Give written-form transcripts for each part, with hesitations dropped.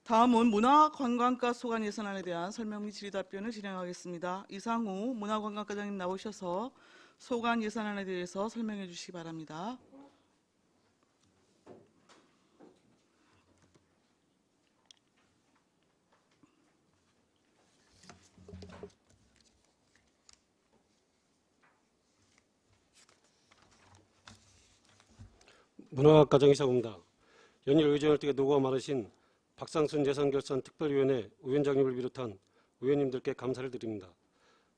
다음은 문화관광과 소관 예산안에 대한 설명 및 질의답변을 진행하겠습니다. 이상우 문화관광과장님 나오셔서 소관 예산안에 대해서 설명해 주시기 바랍니다. 문화과장 이상우입니다. 연일 의정을 뜨게 노고가 많으신 박상순 예산결산 특별위원회 위원장님을 비롯한 의원님들께 감사를 드립니다.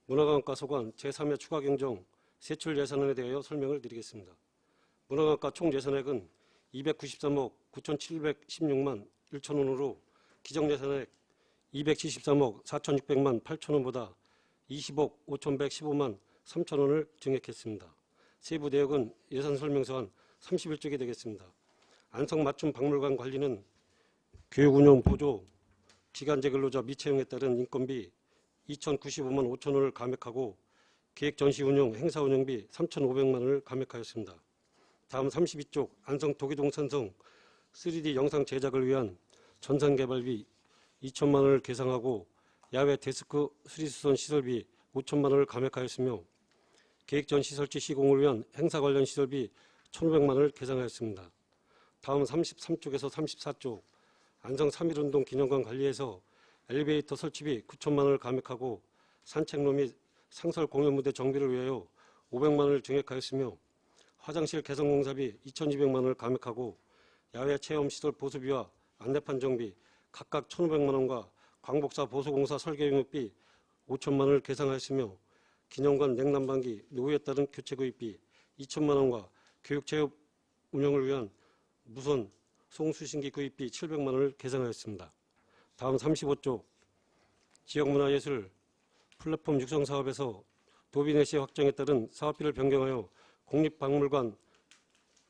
문화관광과 소관 제3회 추가 경정 세출 예산안에 대하여 설명을 드리겠습니다. 문화관광과 총 예산액은 293억 9,716만 1천원으로 기정예산액 273억 4,600만 8천원보다 20억 5,115만 3천원을 증액했습니다. 세부 내역은 예산설명서 한 31쪽이 되겠습니다. 안성맞춤 박물관 관리는 교육운영 보조, 기간제 근로자 미채용에 따른 인건비 2,095만 5천원을 감액하고 계획전시운영 행사운영비 3,500만 원을 감액하였습니다. 다음 32쪽 안성 도기동 산성 3D 영상 제작을 위한 전산개발비 2천만 원을 계상하고 야외 데스크 수리수선 시설비 5천만 원을 감액하였으며 계획전시설치 시공을 위한 행사 관련 시설비 1,500만 원을 계상하였습니다. 다음 33쪽에서 34쪽 안성 3.1운동 기념관 관리에서 엘리베이터 설치비 9천만 원을 감액하고 산책로 및 상설 공연무대 정비를 위하여 500만 원을 증액하였으며 화장실 개선공사비 2,200만 원을 감액하고 야외 체험시설 보수비와 안내판 정비 각각 1,500만 원과 광복사 보수공사 설계용역비 5천만 원을 계상하였으며 기념관 냉난방기 노후에 따른 교체구입비 2천만 원과 교육체육 운영을 위한 무선 송수신기 구입비 700만 원을 계상하였습니다. 다음 35쪽 지역문화예술 플랫폼 육성 사업에서 도비내시 확정에 따른 사업비를 변경하여 국립박물관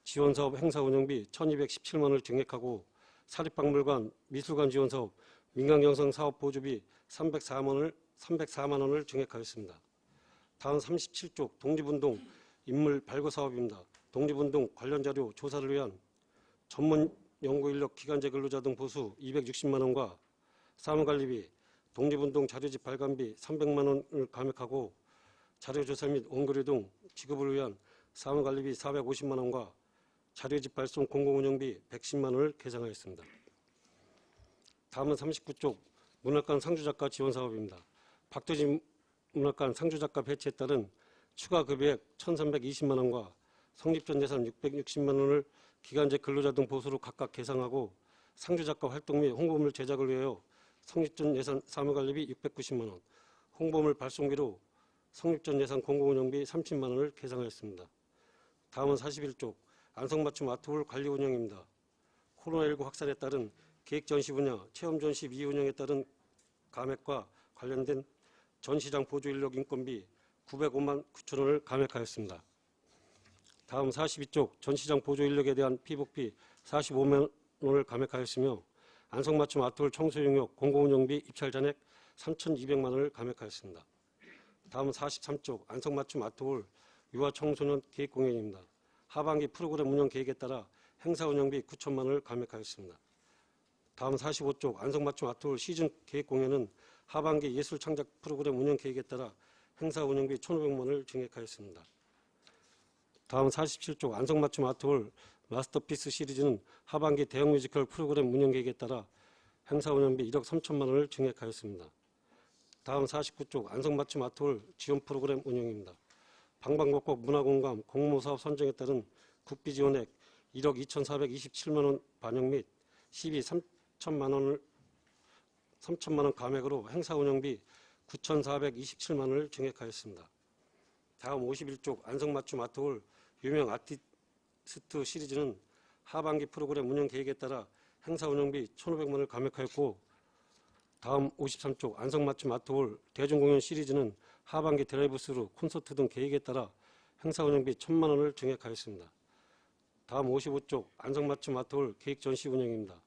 지원사업 행사운영비 1,217만 원을 증액하고 사립박물관 미술관 지원사업 민간경성 사업 보조비 304만 원을 증액하였습니다. 다음 37쪽 독립운동 인물 발굴 사업입니다. 독립운동 관련 자료 조사를 위한 전문 연구인력 기간제 근로자 등 보수 260만 원과 사무관리비, 독립운동 자료집 발간비 300만 원을 감액하고 자료조사 및 원고료 등 지급을 위한 사무관리비 450만 원과 자료집 발송 공공운영비 110만 원을 계상하였습니다. 다음은 39쪽 문학관 상주작가 지원사업입니다. 박도진 문학관 상주작가 배치에 따른 추가 급여액 1,320만 원과 성립전 예산 660만 원을 기간제 근로자 등 보수로 각각 계상하고 상주작가 활동 및 홍보물 제작을 위하여 성립전 예산 사무관리비 690만 원, 홍보물 발송비로 성립전 예산 공공운영비 30만 원을 계상하였습니다. 다음은 41쪽 안성맞춤 아트홀 관리 운영입니다. 코로나19 확산에 따른 계획전시 분야, 체험전시 미운영에 따른 감액과 관련된 전시장 보조인력 인건비 905만 9천 원을 감액하였습니다. 다음 42쪽 전시장 보조인력에 대한 피복비 45만 원을 감액하였으며 안성맞춤 아트홀 청소용역 공공운영비 입찰 잔액 3,200만 원을 감액하였습니다. 다음 43쪽 안성맞춤 아트홀 유아청소년 계획공연입니다. 하반기 프로그램 운영 계획에 따라 행사운영비 9천만 원을 감액하였습니다. 다음 45쪽 안성맞춤 아트홀 시즌 계획공연은 하반기 예술창작 프로그램 운영 계획에 따라 행사운영비 1,500만 원을 증액하였습니다. 다음 47쪽 안성맞춤 아트홀 마스터피스 시리즈는 하반기 대형 뮤지컬 프로그램 운영 계획에 따라 행사운영비 1억 3천만 원을 증액하였습니다. 다음 49쪽 안성맞춤 아트홀 지원 프로그램 운영입니다. 방방곡곡 문화공감 공모사업 선정에 따른 국비 지원액 1억 2,427만 원 반영 및 시비 3천만 원 감액으로 행사운영비 9,427만 원을 증액하였습니다. 다음 51쪽 안성맞춤 아트홀 유명 아티스트 시리즈는 하반기 프로그램 운영 계획에 따라 행사운영비 1,500만 원을 감액하였고 다음 53쪽 안성맞춤 아트홀 대중공연 시리즈는 하반기 드라이브스루 콘서트 등 계획에 따라 행사운영비 1,000만 원을 증액하였습니다. 다음 55쪽 안성맞춤 아트홀 계획전시 운영입니다.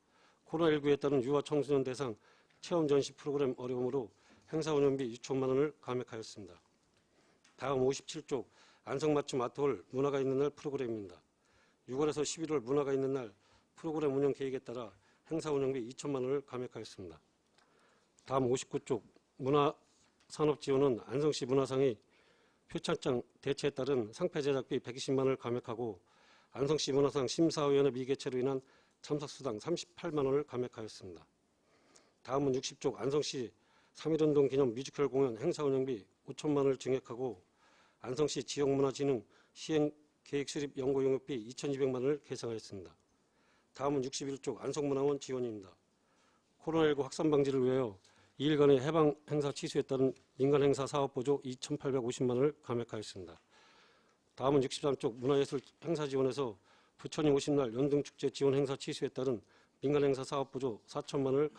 코로나19에 따른 유아 청소년 대상 체험전시 프로그램 어려움으로 행사운영비 6천만 원을 감액하였습니다. 다음 57쪽 안성맞춤 아트홀 문화가 있는 날 프로그램입니다. 6월에서 11월 문화가 있는 날 프로그램 운영 계획에 따라 행사 운영비 2천만 원을 감액하였습니다. 다음 59쪽 문화산업지원은 안성시 문화상이 표창장 대체에 따른 상패 제작비 120만 원을 감액하고 안성시 문화상 심사위원회 미개최로 인한 참석수당 38만 원을 감액하였습니다. 다음은 60쪽 안성시 3.1운동 기념 뮤지컬 공연 행사 운영비 5천만 원을 증액하고 안성시 지역문화진흥 시행계획 수립 연구 용역비 2,200만 원을 계상하였습니다. 다음은 61쪽 안성문화원 지원입니다. 코로나19 확산 방지를 위하여 2일간의 해방 행사 취소에 따른 민간 행사 사업 보조 2,850만 원을 감액하였습니다. 다음은 63쪽 문화예술 행사 지원에서 부처님 오신 날 연등축제 지원 행사 취소에 따른 민간 행사 사업 보조 4천만 원을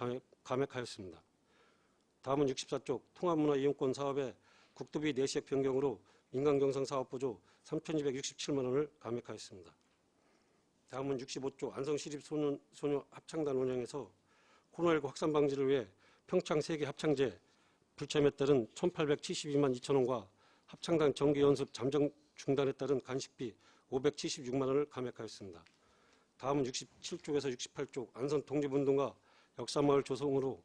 감액하였습니다. 다음은 64쪽 통합문화 이용권 사업의 국도비 내시액 변경으로 민간 경상 사업 보조 3,267만 원을 감액하였습니다. 다음은 65쪽 안성시립 소녀 합창단 운영에서 코로나19 확산 방지를 위해 평창 세계 합창제 불참에 따른 1,872만 2천 원과 합창단 정기 연습 잠정 중단에 따른 간식비 576만 원을 감액하였습니다. 다음은 67쪽에서 68쪽 안성 독립운동가 역사마을 조성으로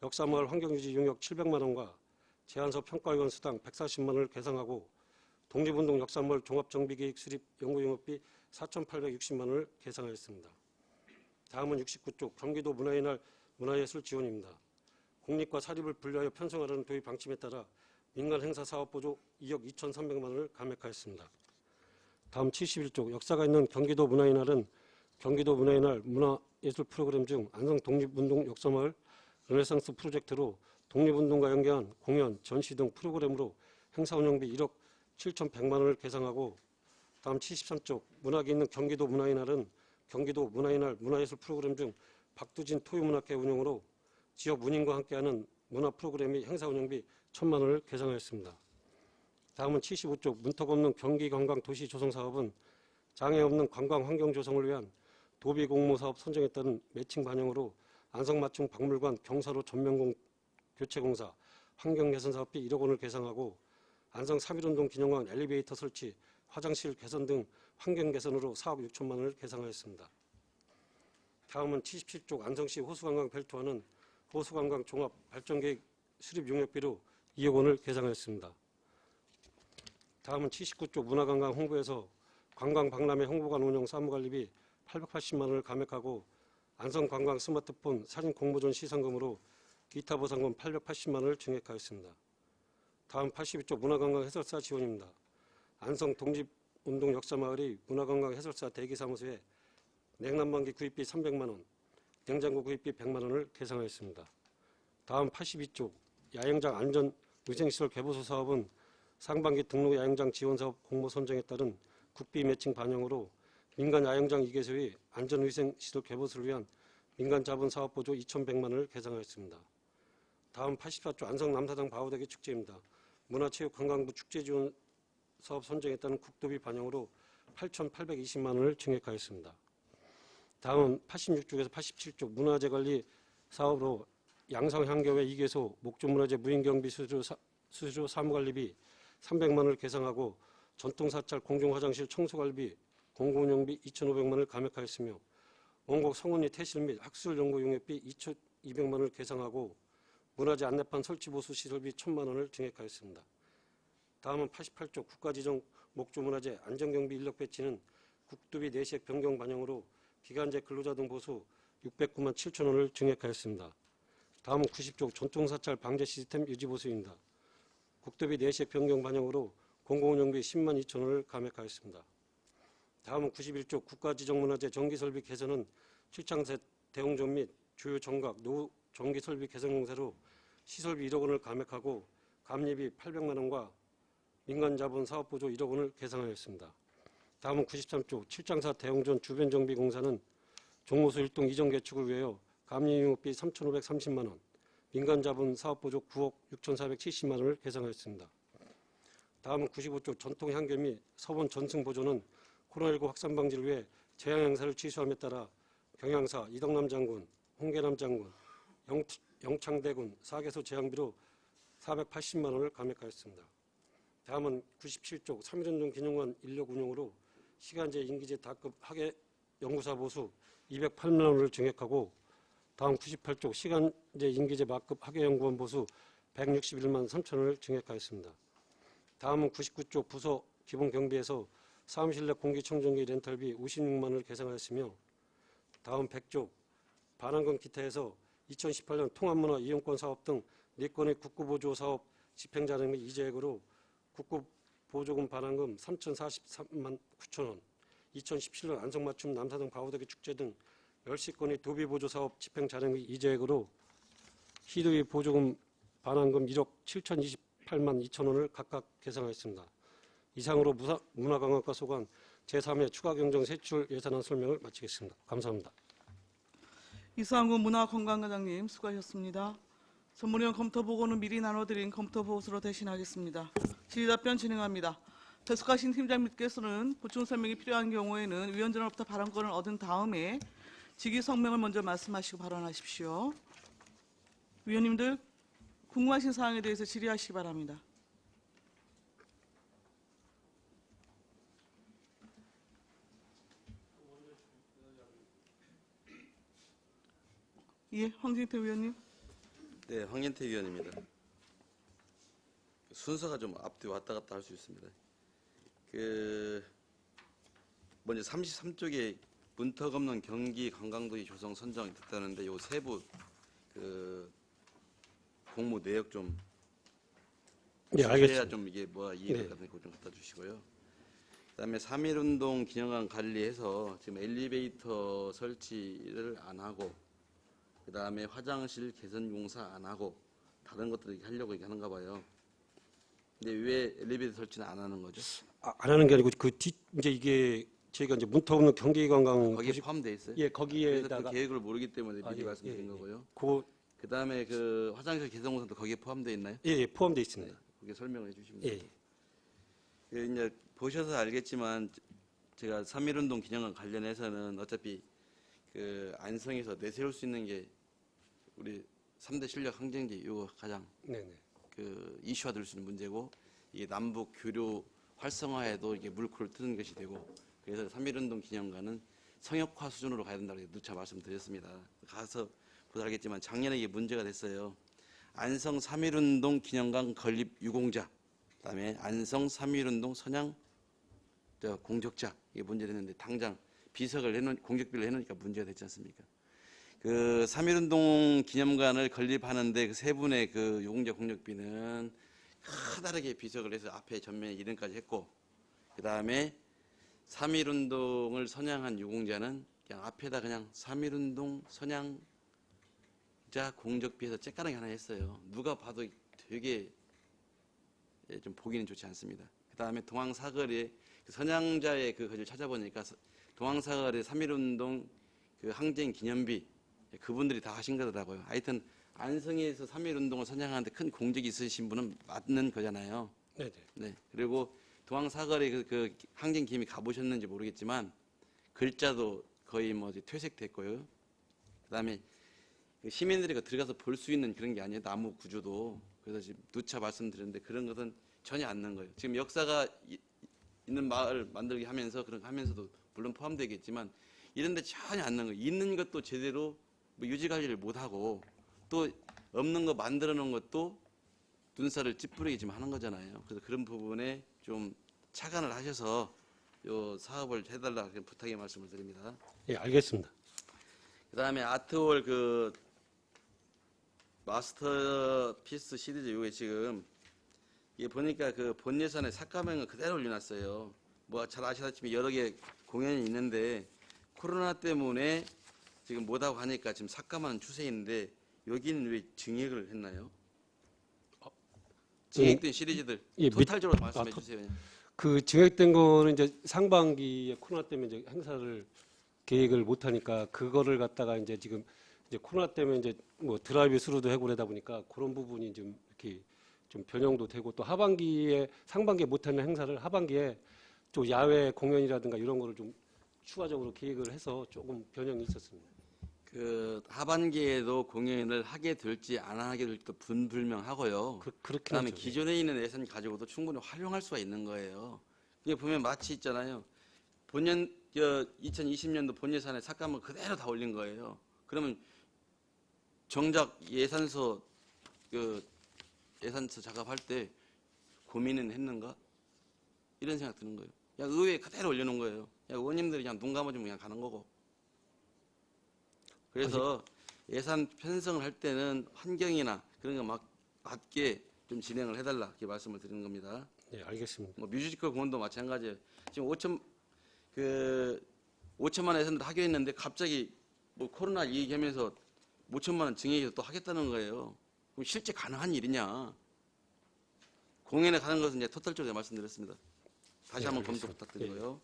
역사마을 환경유지 용역 700만 원과 제안서 평가위원 수당 140만 원을 계상하고 독립운동 역사마을 종합정비계획 수립 연구용역비 4,860만 원을 계상하였습니다. 다음은 69쪽 경기도 문화의 날 문화예술 지원입니다. 공립과 사립을 분리하여 편성하라는 도입 방침에 따라 민간 행사 사업 보조 2억 2,300만 원을 감액하였습니다. 다음 71쪽 역사가 있는 경기도 문화의 날은 경기도 문화의 날 문화예술 프로그램 중 안성 독립운동 역사마을 르네상스 프로젝트로 독립운동과 연계한 공연, 전시 등 프로그램으로 행사 운영비 1억 7,100만 원을 계상하고 다음 73쪽 문학이 있는 경기도 문화의 날은 경기도 문화의 날 문화예술 프로그램 중 박두진 토요문학회 운영으로 지역 문인과 함께하는 문화 프로그램이 행사 운영비 1,000만 원을 계상하였습니다. 다음은 75쪽 문턱 없는 경기관광 도시 조성 사업은 장애 없는 관광 환경 조성을 위한 도비 공모 사업 선정에 따른 매칭 반영으로 안성맞춤 박물관 경사로 전면 교체 공사 환경 개선 사업비 1억 원을 계상하고 안성 3.1운동 기념관 엘리베이터 설치 화장실 개선 등 환경 개선으로 4억 6천만 원을 계상하였습니다. 다음은 77쪽 안성시 호수관광 별도화는 호수관광 종합 발전계획 수립 용역비로 2억 원을 계상하였습니다. 다음은 79쪽 문화관광 홍보에서 관광박람회 홍보관 운영 사무관리비 880만 원을 감액하고 안성관광 스마트폰 사진 공모전 시상금으로 기타 보상금 880만 원을 증액하였습니다. 다음 82쪽 문화관광 해설사 지원입니다. 안성 독립운동 역사마을이 문화관광 해설사 대기사무소에 냉난방기 구입비 300만 원, 냉장고 구입비 100만 원을 계상하였습니다. 다음 82쪽 야영장 안전위생시설 개보수 사업은 상반기 등록 야영장 지원사업 공모 선정에 따른 국비 매칭 반영으로 민간 야영장 2개소의 안전위생시설 개보수를 위한 민간 자본 사업 보조 2,100만 원을 계상하였습니다. 다음 84조 안성 남사당 바우대기 축제입니다. 문화체육관광부 축제 지원 사업 선정에 따른 국도비 반영으로 8,820만 원을 증액하였습니다. 다음은 86쪽에서 87쪽 문화재관리 사업으로 양성향교회 2개소 목조문화재 무인경비 수수료 사무관리비 300만 원을 계상하고 전통사찰 공중화장실 청소관리비 공공운영비 2,500만 원을 감액하였으며 원곡 성운리 태실 및 학술연구 용역비 2,200만 원을 계상하고 문화재 안내판 설치 보수 시설비 1,000만 원을 증액하였습니다. 다음은 88쪽 국가지정 목조문화재 안전경비 인력 배치는 국도비 내시액 변경 반영으로 기간제 근로자 등 보수 609만 7천 원을 증액하였습니다. 다음은 90쪽 전통사찰 방제 시스템 유지 보수입니다. 국도비 내시액 변경 반영으로 공공운영비 10만 2천 원을 감액하였습니다. 다음은 91쪽 국가지정문화재 전기설비 개선은 출창세 대홍전 및 주요 정각 노후 전기설비 개선 공사로 시설비 1억 원을 감액하고 감리비 800만 원과 민간자본 사업보조 1억 원을 계상하였습니다. 다음은 93쪽 칠장사 대홍전 주변 정비 공사는 종호수 1동 이전 개축을 위하여 감리용역비 3,530만 원, 민간자본 사업보조 9억 6,470만 원을 계상하였습니다. 다음은 95쪽 전통향교 및 서원 전승보조는 코로나19 확산 방지를 위해 재향 행사를 취소함에 따라 경향사 이덕남 장군, 홍계남 장군, 영창대군 4개소 재향비로 480만 원을 감액하였습니다. 다음은 97쪽 3.1운동 기념관 인력 운영으로 시간제 임기제 다급 학예 연구사 보수 208만 원을 증액하고 다음 98쪽 시간제 임기제 막급 학예연구원 보수 161만 3천원을 증액하였습니다. 다음은 99쪽 부서 기본 경비에서 사무실 내 공기청정기 렌탈비 56만 원을 계상하였으며, 다음 100쪽 반환금 기타에서 2018년 통합문화 이용권 사업 등 4건의 국구보조 사업 집행자료 및 이재액으로 국구보조금 반환금 3,043만 9천 원, 2017년 안성맞춤 남사동 바우더기 축제 등 10건의 도비보조 사업 집행자료 및 이재액으로 희도비 보조금 반환금 1억 7,028만 2천 원을 각각 계상하였습니다. 이상으로 문화관광과 소관 제3회 추가경정 세출 예산안 설명을 마치겠습니다. 감사합니다. 이상우 문화관광과장님 수고하셨습니다. 전문위원 검토보고는 미리 나눠드린 검토보고서로 대신하겠습니다. 질의답변 진행합니다. 배석하신 팀장님께서는 보충 설명이 필요한 경우에는 위원장으로부터 발언권을 얻은 다음에 직위 성명을 먼저 말씀하시고 발언하십시오. 위원님들 궁금하신 사항에 대해서 질의하시기 바랍니다. 예, 황진태 위원님. 네, 황현태 위원입니다. 순서가 좀 앞뒤 왔다 갔다 할 수 있습니다. 먼저 33쪽에 문턱 없는 경기 관광도시 조성 선정이 됐다는데 요 세부 공모 내역 좀 네, 알겠습니다. 해야 좀 이게 뭐가 이해가 네. 가는 거 좀 갖다 주시고요. 그다음에 3.1운동 기념관 관리해서 지금 엘리베이터 설치를 안 하고, 그다음에 화장실 개선 공사 안 하고 다른 것들 하려고 이렇게 하는가 봐요. 근데 왜 엘리베이터 설치는 안 하는 거죠? 안 하는 게 아니고 이제 이게 저희가 이제 문턱 없는 경기관광 거기에 도시- 포함돼 있어요? 예, 그래서 거기에다가 그 계획을 모르기 때문에 미리 예, 말씀드린 예, 거고요. 그 그다음에 그 화장실 개선 공사도 거기에 포함되어 있나요? 예, 포함되어 있습니다. 그게 설명해 주시면 예. 돼요. 이제 보셔서 알겠지만 제가 3.1운동 기념관 관련해서는 어차피 그 안성에서 내세울 수 있는 게 우리 3대 실력 항쟁지 이거 가장 네네. 그 이슈화 될 수 있는 문제고, 이게 남북 교류 활성화에도 이게 물꼬를 트는 것이 되고, 그래서 3.1운동 기념관은 성역화 수준으로 가야 된다고 누차 말씀드렸습니다. 가서 보다 알겠지만 작년에 이게 문제가 됐어요. 안성 3.1운동 기념관 건립 유공자, 그다음에 안성 3.1운동 선양 공적자, 이게 문제됐는데 당장 공적비를 해놓으니까 문제가 됐지 않습니까? 그 3.1운동 기념관을 건립하는데 그 세 분의 그 유공자 공적비는 커다랗게 비석을 해서 앞에 전면에 이름까지 했고, 그 다음에 3.1운동을 선양한 유공자는 그냥 앞에다 그냥 3.1운동 선양자 공적비에서 쬐까랑이 하나 했어요. 누가 봐도 되게 좀 보기는 좋지 않습니다. 그 다음에 동항사거리에 선양자의 그 것을 찾아보니까 동항사거리 3.1운동 그 항쟁 기념비 그분들이 다 하신 거더라고요. 하여튼 안성에서 3.1운동을 선양하는데 큰 공적이 있으신 분은 맞는 거잖아요. 네네. 네. 그리고 동항사거리 그 항쟁 기념비 가보셨는지 모르겠지만 글자도 거의 뭐 퇴색됐고요. 그다음에 그 시민들이 들어가서 볼 수 있는 그런 게 아니에요. 나무 구조도. 그래서 지금 누차 말씀드렸는데 그런 것은 전혀 안 넣은 거예요. 지금 역사가 있는 마을 만들기 하면서 그런 거 하면서도 물론 포함되겠지만 이런 데 전혀 안 넣은 거예요. 있는 것도 제대로 뭐 유지 관리를 못 하고 또 없는 거 만들어 놓은 것도 눈살을 찌푸리게 지금 하는 거잖아요. 그래서 그런 부분에 좀 착안을 하셔서 요 사업을 해달라 부탁의 말씀을 드립니다. 예, 알겠습니다. 그다음에 아트월 그 마스터피스 시리즈 요게 지금 이게 보니까 그 본 예산에 삭감액을 그대로 올려놨어요. 뭐 잘 아시다시피 여러 개 공연이 있는데 코로나 때문에 지금 못하고 하니까 지금 삭감하는 추세인데 여기는 왜 증액을 했나요? 증액된 시리즈들 예, 토탈적으로 말씀해 주세요. 그냥. 그 증액된 거는 이제 상반기에 코로나 때문에 이제 행사를 계획을 못 하니까 그거를 갖다가 이제 지금 이제 코로나 때문에 이제 뭐 드라이브 스루도 하고 그러다 보니까 그런 부분이 좀 이렇게 좀 변형도 되고 또 상반기에 못 하는 행사를 하반기에 또 야외 공연이라든가 이런 거를 좀 추가적으로 계획을 해서 조금 변형이 있었습니다. 그 하반기에도 공연을 하게 될지 안 하게 될지도 분불명하고요. 그렇게 그다음에 기존에 있는 예산 가지고도 충분히 활용할 수가 있는 거예요. 이게 보면 마치 있잖아요. 2020년도 본 예산에 삭감을 그대로 다 올린 거예요. 그러면 정작 예산서 예산서 작업할 때 고민은 했는가? 이런 생각 드는 거예요. 그냥 의회에 그대로 올려놓은 거예요. 그냥 의원님들이 그냥 눈 감아주면 그냥 가는 거고. 그래서 예산 편성을 할 때는 환경이나 그런 거 맞게 좀 진행을 해달라 이렇게 말씀을 드리는 겁니다. 네, 알겠습니다. 뭐 뮤지컬 공원도 마찬가지예요. 지금 5천만 원 예산을 하기로 했는데 갑자기 뭐 코로나 얘기하면서 5천만 원 증액해서 또 하겠다는 거예요. 그럼 실제 가능한 일이냐? 공연에 가는 것은 이제 토탈적으로 말씀드렸습니다. 다시 네, 한번 검토 알겠습니다. 부탁드리고요.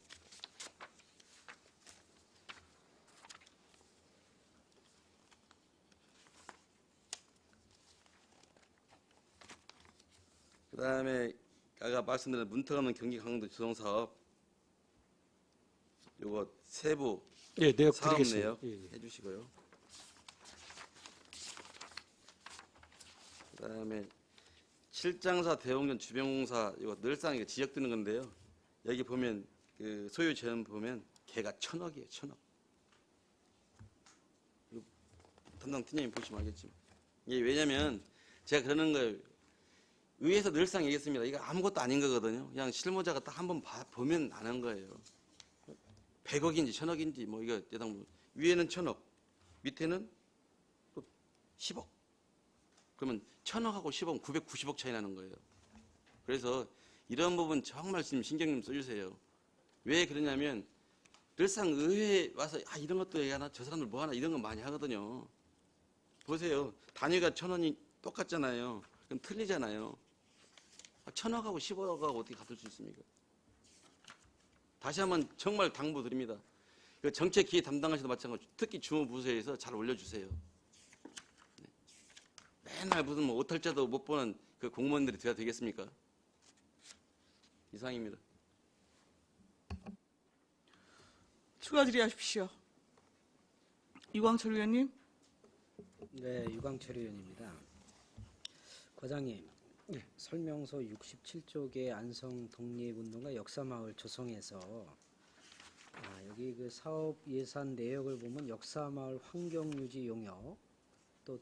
그다음에 아까 말씀드린 문턱 없는 경기 강도 조성 사업 요거 세부 예, 내역 사업 드리겠습니다. 내역 예, 예. 해주시고요. 그다음에 실장사 대웅전 주변공사 이거 늘상 이거 지적되는 건데요. 여기 보면 그 소유 재원 보면 개가 1,000억이에요. 1,000억. 이거 담당 팀장님 보시면 알겠지만 이게 왜냐면 제가 그러는 거예요. 의회에서 늘상 얘기했습니다. 이거 아무것도 아닌 거거든요. 그냥 실무자가 딱 한번 보면 아는 거예요. 100억인지 1,000억인지 뭐 이거 대당 위에는 1,000억, 밑에는 또 10억. 그러면 1,000억하고 10억은 990억 차이 나는 거예요. 그래서 이런 부분 정말 좀 신경 좀 써주세요. 왜 그러냐면 늘상 의회에 와서 이런 것도 얘기하나 저 사람들 뭐 하나 이런 거 많이 하거든요. 보세요. 단위가 1,000원이 똑같잖아요. 그럼 틀리잖아요. 1,000억하고 10억하고 어떻게 같을 수 있습니까? 다시 한번 정말 당부드립니다. 그 정책기획 담당하시도 마찬가지로 특히 주무부서에서 잘 올려주세요. 네. 맨날 무슨 뭐 오탈자도 못 보는 그 공무원들이 돼야 되겠습니까? 이상입니다. 추가 질의하십시오. 이광철 의원님. 네, 유광철 의원입니다. 과장님, 설명서 67쪽의 안성 독립운동가 역사마을 조성에서 여기 그 사업 예산 내역을 보면 역사마을 환경유지 용역, 또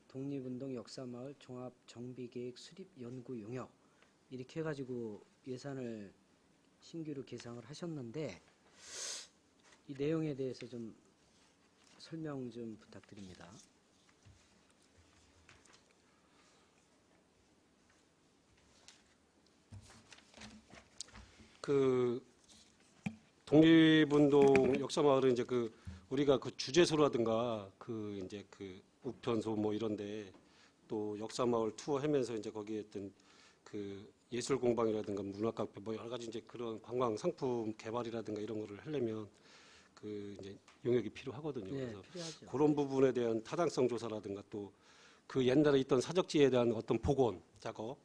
독립운동 역사마을 종합정비계획 수립 연구 용역 이렇게 해가지고 예산을 신규로 계상을 하셨는데 이 내용에 대해서 좀 설명 좀 부탁드립니다. 그 독립운동 역사마을은 이제 그 우리가 그 주제소라든가 그 이제 그 우편소 뭐 이런데 또 역사마을 투어 하면서 이제 거기에 어떤 그 예술 공방이라든가 문화 카페 뭐 여러 가지 이제 그런 관광 상품 개발이라든가 이런 거를 하려면 그 이제 용역이 필요하거든요. 네, 그래서 필요하죠. 그런 부분에 대한 타당성 조사라든가 또 그 옛날에 있던 사적지에 대한 어떤 복원 작업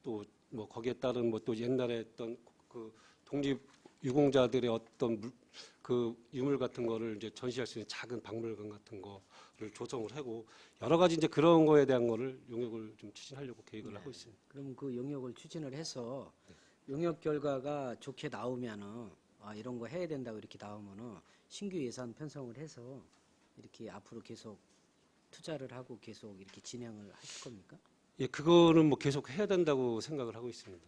또 뭐 거기에 따른 뭐 또 옛날에 했던 그 독립 유공자들의 어떤 그 유물 같은 거를 이제 전시할 수 있는 작은 박물관 같은 거를 조성을 하고 여러 가지 이제 그런 거에 대한 거를 용역을 좀 추진하려고 계획을 하고 있습니다. 그럼 그 용역을 추진을 해서 용역 결과가 좋게 나오면은 이런 거 해야 된다고 이렇게 나오면은 신규 예산 편성을 해서 이렇게 앞으로 계속 투자를 하고 계속 이렇게 진행을 하실 겁니까? 예, 그거는 뭐 계속 해야 된다고 생각을 하고 있습니다.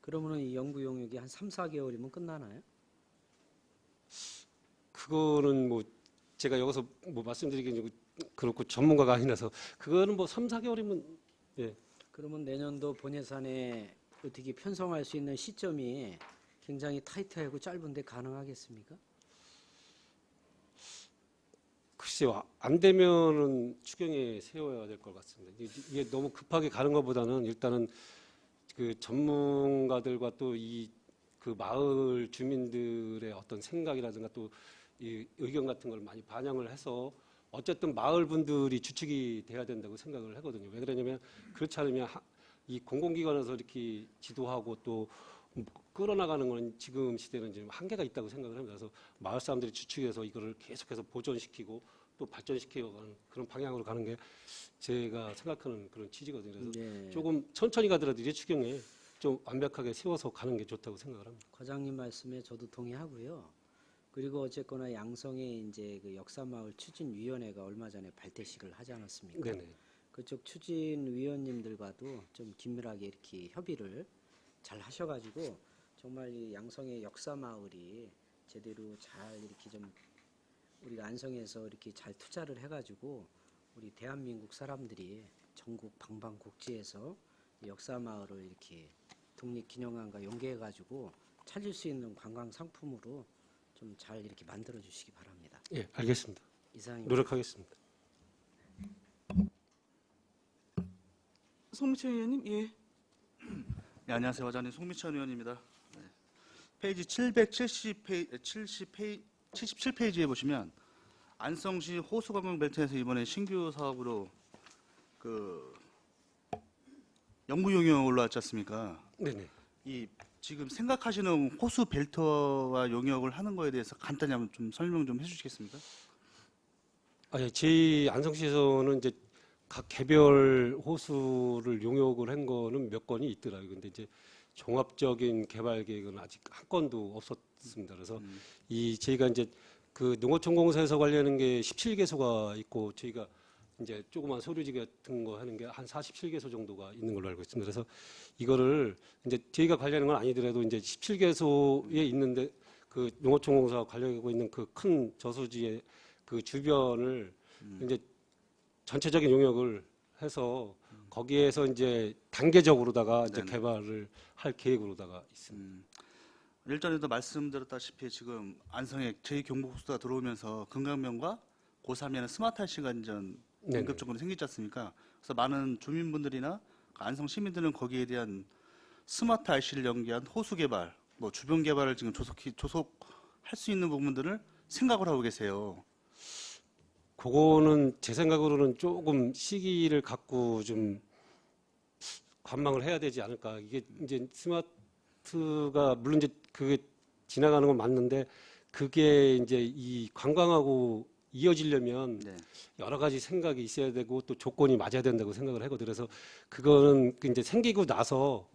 그러면은 이 연구 용역이 한 3, 4개월이면 끝나나요? 그거는 뭐 제가 여기서 뭐 말씀드리기는 그렇고 전문가가 아니라서 그거는 뭐 3, 4개월이면 예. 그러면 내년도 본예산에 어떻게 편성할 수 있는 시점이 굉장히 타이트하고 짧은데 가능하겠습니까? 글쎄요, 안 되면은 추경에 세워야 될 것 같습니다. 이게 너무 급하게 가는 것보다는 일단은 그 전문가들과 또 이 그 마을 주민들의 어떤 생각이라든가 또 이 의견 같은 걸 많이 반영을 해서 어쨌든 마을 분들이 주축이 돼야 된다고 생각을 하거든요. 왜 그러냐면 그렇지 않으면 이 공공기관에서 이렇게 지도하고 또 끌어나가는 건 지금 시대는 지금 한계가 있다고 생각을 합니다. 그래서 마을 사람들이 주축해서 이거를 계속해서 보존시키고 또 발전시키는 그런 방향으로 가는 게 제가 생각하는 그런 취지거든요. 그래서 네. 조금 천천히 가더라도 이제 추경에 좀 완벽하게 세워서 가는 게 좋다고 생각을 합니다. 과장님 말씀에 저도 동의하고요. 그리고 어쨌거나 양성에 이제 그 역사마을 추진위원회가 얼마 전에 발대식을 하지 않았습니까? 네네. 그쪽 추진위원님들과도 좀 긴밀하게 이렇게 협의를 잘 하셔가지고 정말 이 양성의 역사마을이 제대로 잘 이렇게 좀 우리가 안성에서 이렇게 잘 투자를 해가지고 우리 대한민국 사람들이 전국 방방곡지에서 이 역사마을을 이렇게 독립기념관과 연계해가지고 찾을 수 있는 관광 상품으로 좀 잘 이렇게 만들어 주시기 바랍니다. 예, 알겠습니다. 이상입니다. 노력하겠습니다. 송미천 의원님, 예. 네, 안녕하세요. 와장님 송미천 의원입니다. 네. 페이지 77페이지에 보시면 안성시 호수관광벨트에서 이번에 신규 사업으로 그 영구용역 올라왔지 않습니까? 네네. 이 지금 생각하시는 호수 벨트와 용역을 하는 거에 대해서 간단히 한번 좀 설명 좀 해주시겠습니까? 예, 저희 안성시에서는 이제 각 개별 호수를 용역을 한 거는 몇 건이 있더라고요. 근데 이제 종합적인 개발 계획은 아직 한 건도 없었습니다. 그래서 이 저희가 이제 그 농어촌공사에서 관리하는 게 17개소가 있고 저희가 이제 조그만 소류지 같은 거 하는 게 한 47개소 정도가 있는 걸로 알고 있습니다. 그래서 이거를 이제 저희가 관리하는 건 아니더라도 이제 17개소에 있는데 그 농어촌공사가 관리하고 있는 그 큰 저수지의 그 주변을 이제 전체적인 용역을 해서 거기에서 이제 단계적으로다가 이제 네네. 개발을 할 계획으로다가 있습니다. 일전에도 말씀드렸다시피 지금 안성에 제2경부고속도로가 들어오면서 금강면과 고3에는 스마트 IC 관전 네네. 응급적으로 생기지 않습니까? 그래서 많은 주민분들이나 안성 시민들은 거기에 대한 스마트 IC를 연계한 호수 개발, 뭐 주변 개발을 지금 조속할 수 있는 부분들을 생각을 하고 계세요. 그거는 제 생각으로는 조금 시기를 갖고 좀 관망을 해야 되지 않을까. 이게 이제 스마트가 물론 이제 그게 지나가는 건 맞는데 그게 이제 이 관광하고 이어지려면 네. 여러 가지 생각이 있어야 되고 또 조건이 맞아야 된다고 생각을 하거든요. 그래서 그거는 그 이제 생기고 나서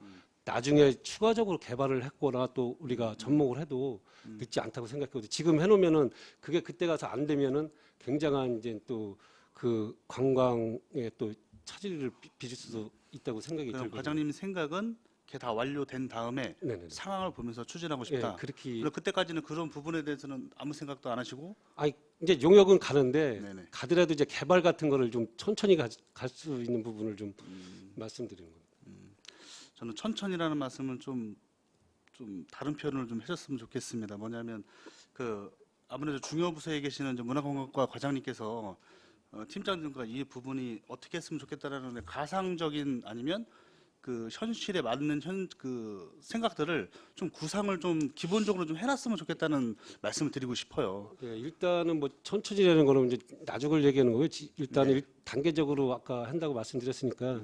나중에 추가적으로 개발을 했거나 또 우리가 접목을 해도 늦지 않다고 생각하거든요. 지금 해놓으면은 그게 그때 가서 안 되면은 굉장한 이제 또 그 관광에 또 차질을 빚을 수도 있다고 생각이 그럼 들거든요. 과장님 생각은 그게 다 완료된 다음에 네네. 상황을 보면서 추진하고 예, 싶다. 그렇게 그리고 그때까지는 그런 부분에 대해서는 아무 생각도 안 하시고. 아니 이제 용역은 가는데 네네. 가더라도 이제 개발 같은 거를 좀 천천히 갈 수 있는 부분을 좀 말씀드리는 겁니다. 저는 천천히라는 말씀은 좀 다른 표현을 좀 해줬으면 좋겠습니다. 뭐냐면 그 아무래도 중요부서에 계시는 이제 문화관광과 과장님께서 팀장님과 이 부분이 어떻게 했으면 좋겠다라는 가상적인 아니면 그 현실에 맞는 그 생각들을 좀 구상을 좀 기본적으로 좀 해놨으면 좋겠다는 말씀을 드리고 싶어요. 예, 일단은 뭐 천천히라는 거는 이제 나중을 얘기하는 거고요. 일단은 네. 단계적으로 아까 한다고 말씀드렸으니까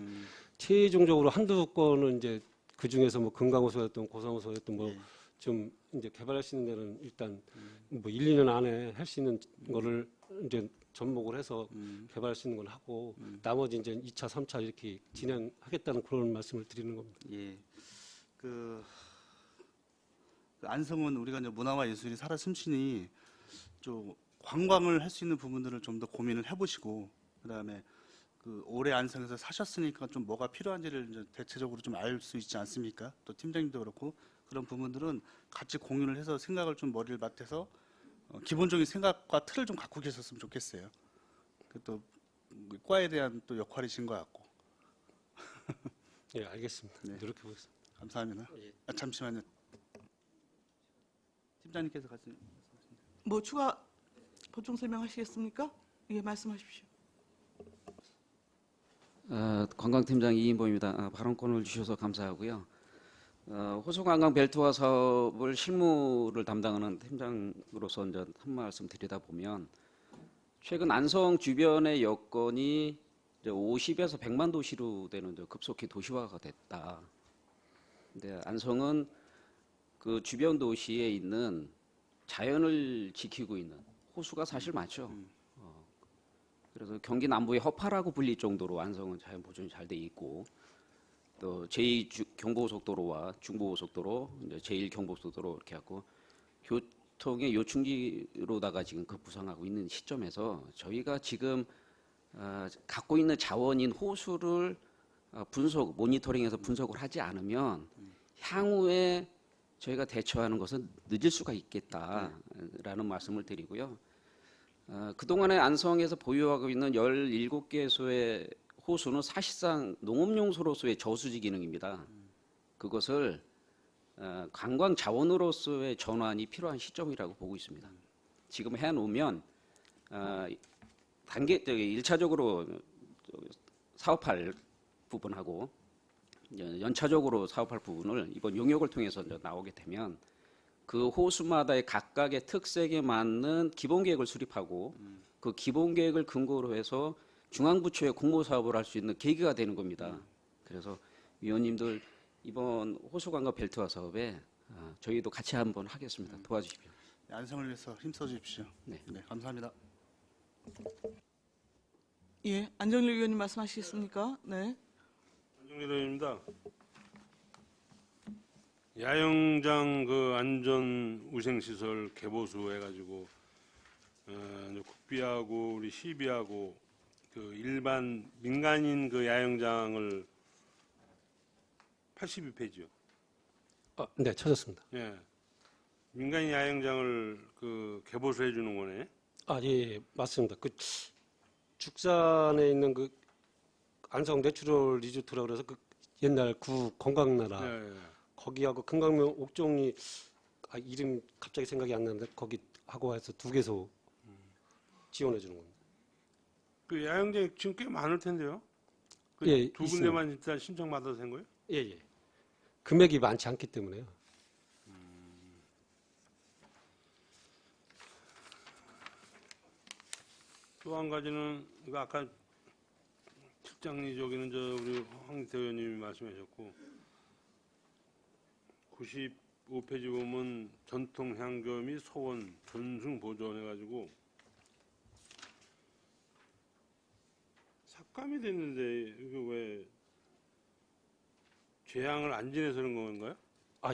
최종적으로 한두 건은 이제 그 중에서 뭐 금강호소였던 고상호소였던 뭐 예. 좀 이제 개발할 수 있는 데는 일단 뭐 1, 2년 안에 할 수 있는 거를 이제 접목을 해서 개발할 수 있는 건 하고 나머지 이제 2차, 3차 이렇게 진행하겠다는 그런 말씀을 드리는 겁니다. 예. 그 안성은 우리가 이제 문화와 예술이 살아 숨쉬니 좀 관광을 할 수 있는 부분들을 좀 더 고민을 해보시고 그다음에 그 올해 안성에서 사셨으니까 좀 뭐가 필요한지를 이제 대체적으로 좀 알 수 있지 않습니까? 또 팀장님도 그렇고 그런 부분들은 같이 공유를 해서 생각을 좀 머리를 맞대서 기본적인 생각과 틀을 좀 갖고 계셨으면 좋겠어요. 그 또 과에 대한 또 역할이신 것 같고. 예, 알겠습니다. 네. 노력해 보겠습니다. 감사합니다. 아, 잠시만요. 팀장님께서 같이. 뭐 추가 보충 설명하시겠습니까? 예, 말씀하십시오. 관광팀장 이인범입니다. 발언권을 주셔서 감사하고요. 호수관광 벨트화 사업을 실무를 담당하는 팀장으로서 이제 한 말씀 드리다 보면 최근 안성 주변의 여건이 이제 50에서 100만 도시로 되는 이제 급속히 도시화가 됐다. 근데 안성은 그 주변 도시에 있는 자연을 지키고 있는 호수가 사실 많죠. 그래서 경기 남부의 허파라고 불릴 정도로 안성은 자연 보존이 잘 돼 있고 또 제2 경부고속도로와 중부고속도로, 이제 제1 경부고속도로 이렇게 하고 보통의 요충지로다가 지금 급부상하고 있는 시점에서 저희가 지금 갖고 있는 자원인 호수를 모니터링해서 분석을 하지 않으면 향후에 저희가 대처하는 것은 늦을 수가 있겠다라는 말씀을 드리고요. 그동안에 안성에서 보유하고 있는 17개소의 호수는 사실상 농업용수로서의 저수지 기능입니다. 그것을 관광 자원으로서의 전환이 필요한 시점이라고 보고 있습니다. 지금 해놓으면 단계 1차적으로 사업할 부분하고 연차적으로 사업할 부분을 이번 용역을 통해서 이제 나오게 되면 그 호수마다의 각각의 특색에 맞는 기본 계획을 수립하고 그 기본 계획을 근거로 해서 중앙부처의 공모 사업을 할 수 있는 계기가 되는 겁니다. 그래서 위원님들 이번 호수관광 벨트화 사업에 저희도 같이 한번 하겠습니다. 도와주십시오. 안성을 위해서 힘써 주십시오. 네. 네, 감사합니다. 예, 안정일 의원님 말씀하시겠습니까? 네. 안정일 의원입니다. 야영장 그 안전 우생 시설 개보수 해가지고 이제 국비하고 우리 시비하고 그 일반 민간인 그 야영장을 82페이지요. 네, 찾았습니다. 예. 민간인 야영장을 그 개보수해 주는 거네. 예, 맞습니다. 그 죽산에 있는 그 안성 내추럴 리조트라고 그래서 그 옛날 구 건강나라 예, 예. 거기하고 금강면 옥종리 이름 갑자기 생각이 안 나는데 거기 하고 해서 2개소 지원해 주는 겁니다. 그 야영장 지금 꽤 많을 텐데요. 그 예, 두 있습니다. 군데만 일단 신청 받아도 된 거예요? 예, 예. 금액이 많지 않기 때문에요. 또 한 가지는 이거 아까 실장님 저기는 저 우리 황태 의원님이 말씀하셨고 95페이지 보면 전통 향교 및 소원 전승 보존 해가지고 삭감이 됐는데 이거 왜 재앙을 안 지내서 그런 건가요?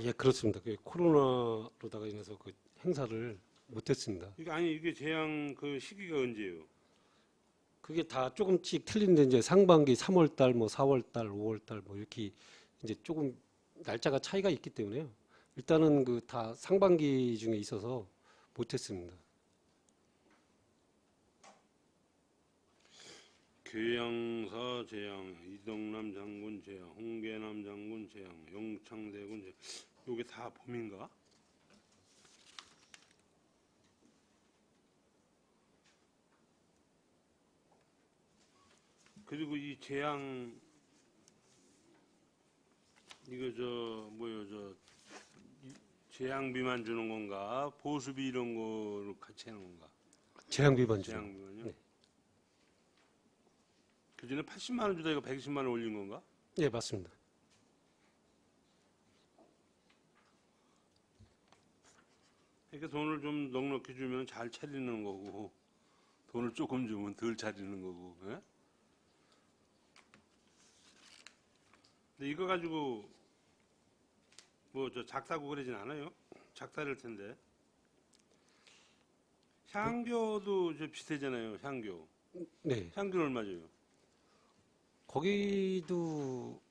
예, 그렇습니다. 그 코로나로다가 인해서 그 행사를 못했습니다. 이게 재앙 그 시기가 언제예요? 그게 다 조금씩 틀린데 이제 상반기 3월달, 뭐 4월달, 5월달 뭐 이렇게 이제 조금 날짜가 차이가 있기 때문에요. 일단은 그 다 상반기 중에 있어서 못했습니다. 교양사 재앙, 이동남 장군 재앙, 홍계남 장군 재앙, 영창대군 재앙, 이게 다 봄인가? 그리고 이 재앙 이거 재앙비만 주는 건가? 보수비 이런 거로 같이 하는 건가? 재앙비만 주는. 재앙비만요? 네. 그전에 80만 원 주다 이거 120만 원 올린 건가? 예, 맞습니다. 그러니까 돈을 좀 넉넉히 주면 잘 차리는 거고 돈을 조금 주면 덜 차리는 거고. 예? 근데 이거 가지고 뭐 저 작다고 그러진 않아요. 작다를 텐데. 향교도 저 비슷하잖아요. 향교. 네. 향교는 얼마죠? 거기도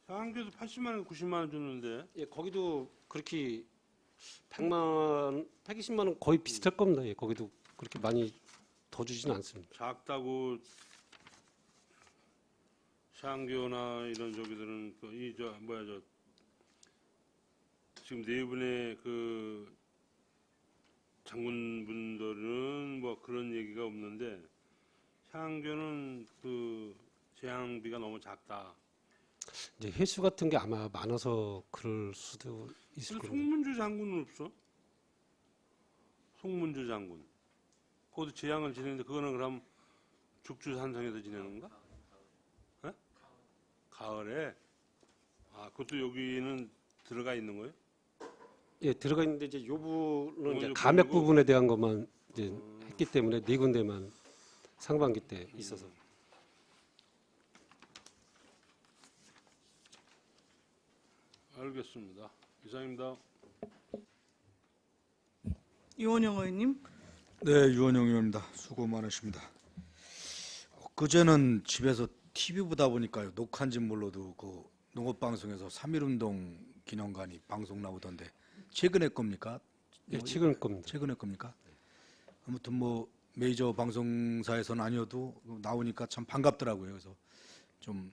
향교도 80만 원, 90만 원 주는데. 예, 거기도 그렇게 120만 원 거의 비슷할 겁니다. 예, 거기도 그렇게 많이 더 주지는 않습니다. 작다고 샹교나 이런 저기들은 지금 네 분의 그 장군분들은 뭐 그런 얘기가 없는데 샹교는 그 재앙비가 너무 작다. 이제 횟수 같은 게 아마 많아서 그럴 수도 있을 겁니다. 송문주 장군은 없어? 송문주 장군. 거기도 재앙을 지내는데 그거는 그럼 죽주산성에서 지내는 건가? 네? 가을에? 그것도 여기는 들어가 있는 거예요? 예, 들어가 있는데 이제 요 부분은 이제 먼저 감액 보이고. 부분에 대한 것만 이제 했기 때문에 4군데만 상반기 때 있어서. 알겠습니다. 이상입니다. 이원영 의원님. 네, 유원영 의원입니다. 수고 많으십니다. 그제는 집에서 TV 보다 보니까요, 녹화인지 몰라도 그 농업방송에서 3.1운동 기념관이 방송 나오던데 최근에 겁니까? 예, 최근 겁니다. 최근에 겁니까? 아무튼 뭐 메이저 방송사에서는 아니어도 나오니까 참 반갑더라고요. 그래서 좀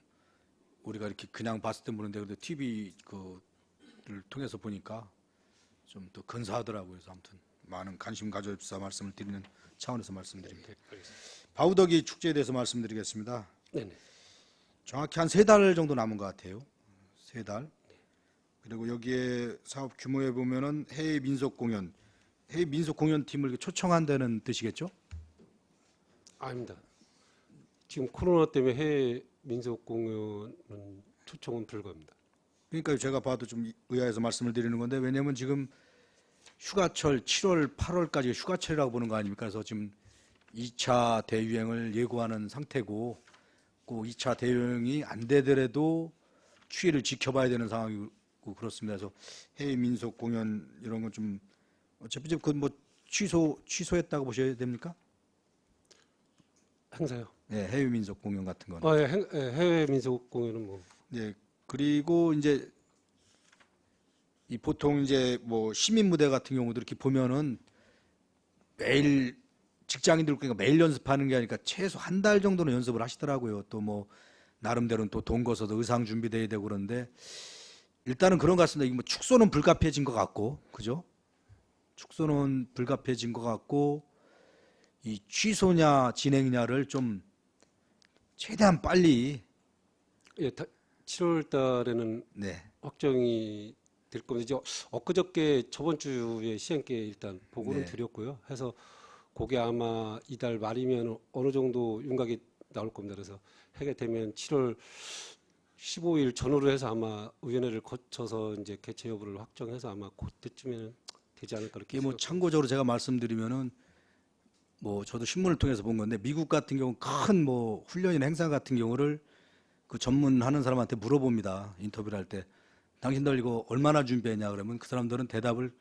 우리가 이렇게 그냥 봤을 때 모르는데 그래도 TV 그를 통해서 보니까 좀 더 근사하더라고요. 그래서 아무튼 많은 관심 가져주사 말씀을 드리는 차원에서 말씀드립니다. 바우더기 축제에 대해서 말씀드리겠습니다. 네네. 정확히 한 3달 정도 남은 것 같아요. 3달. 그리고 여기에 사업 규모에 보면은 해외 민속 공연 팀을 초청한다는 뜻이겠죠? 아닙니다. 지금 코로나 때문에 해외 민속 공연은 초청은 불가합니다. 그러니까 제가 봐도 좀 의아해서 말씀을 드리는 건데, 왜냐하면 지금 휴가철 7월, 8월까지 휴가철이라고 보는 거 아닙니까? 그래서 지금 2차 대유행을 예고하는 상태고, 그 2차 대유행이 안 되더라도 추이를 지켜봐야 되는 상황이고 그렇습니다. 그래서 해외 민속 공연 이런 건 좀 어차피 그뭐 취소했다고 보셔야 됩니까? 행사요. 네, 해외 민속 공연 같은 거는. 예, 해외 민속 공연은 뭐 네, 그리고 이제 이 보통 이제 뭐 시민 무대 같은 경우도 이렇게 보면은 매일 직장인들 그러니까 매일 연습하는 게 아니라 최소 한 달 정도는 연습을 하시더라고요. 또 뭐 나름대로는 또 돈 거서도 의상 준비돼야 되고 그런데 일단은 그런 것 같습니다. 이게 뭐 축소는 불가피해진 것 같고, 그죠? 축소는 불가피해진 것 같고 이 취소냐 진행냐를 좀 최대한 빨리 7월 달에는 네. 확정이 될 겁니다. 이제 엊그저께 저번 주에 시행께 일단 보고는 네. 드렸고요. 해서 그게 아마 이달 말이면 어느 정도 윤곽이 나올 겁니다. 그래서 하게 되면 7월 15일 전후로 해서 아마 의원회를 거쳐서 이제 개최 여부를 확정해서 아마 그때쯤에는 되지 않을까 그렇게 이게 뭐 참고적으로 제가 말씀드리면은 뭐 저도 신문을 통해서 본 건데 미국 같은 경우 큰 뭐 훈련이나 행사 같은 경우를 그 전문하는 사람한테 물어봅니다. 인터뷰를 할 때 당신들 이거 얼마나 준비했냐 그러면 그 사람들은 대답을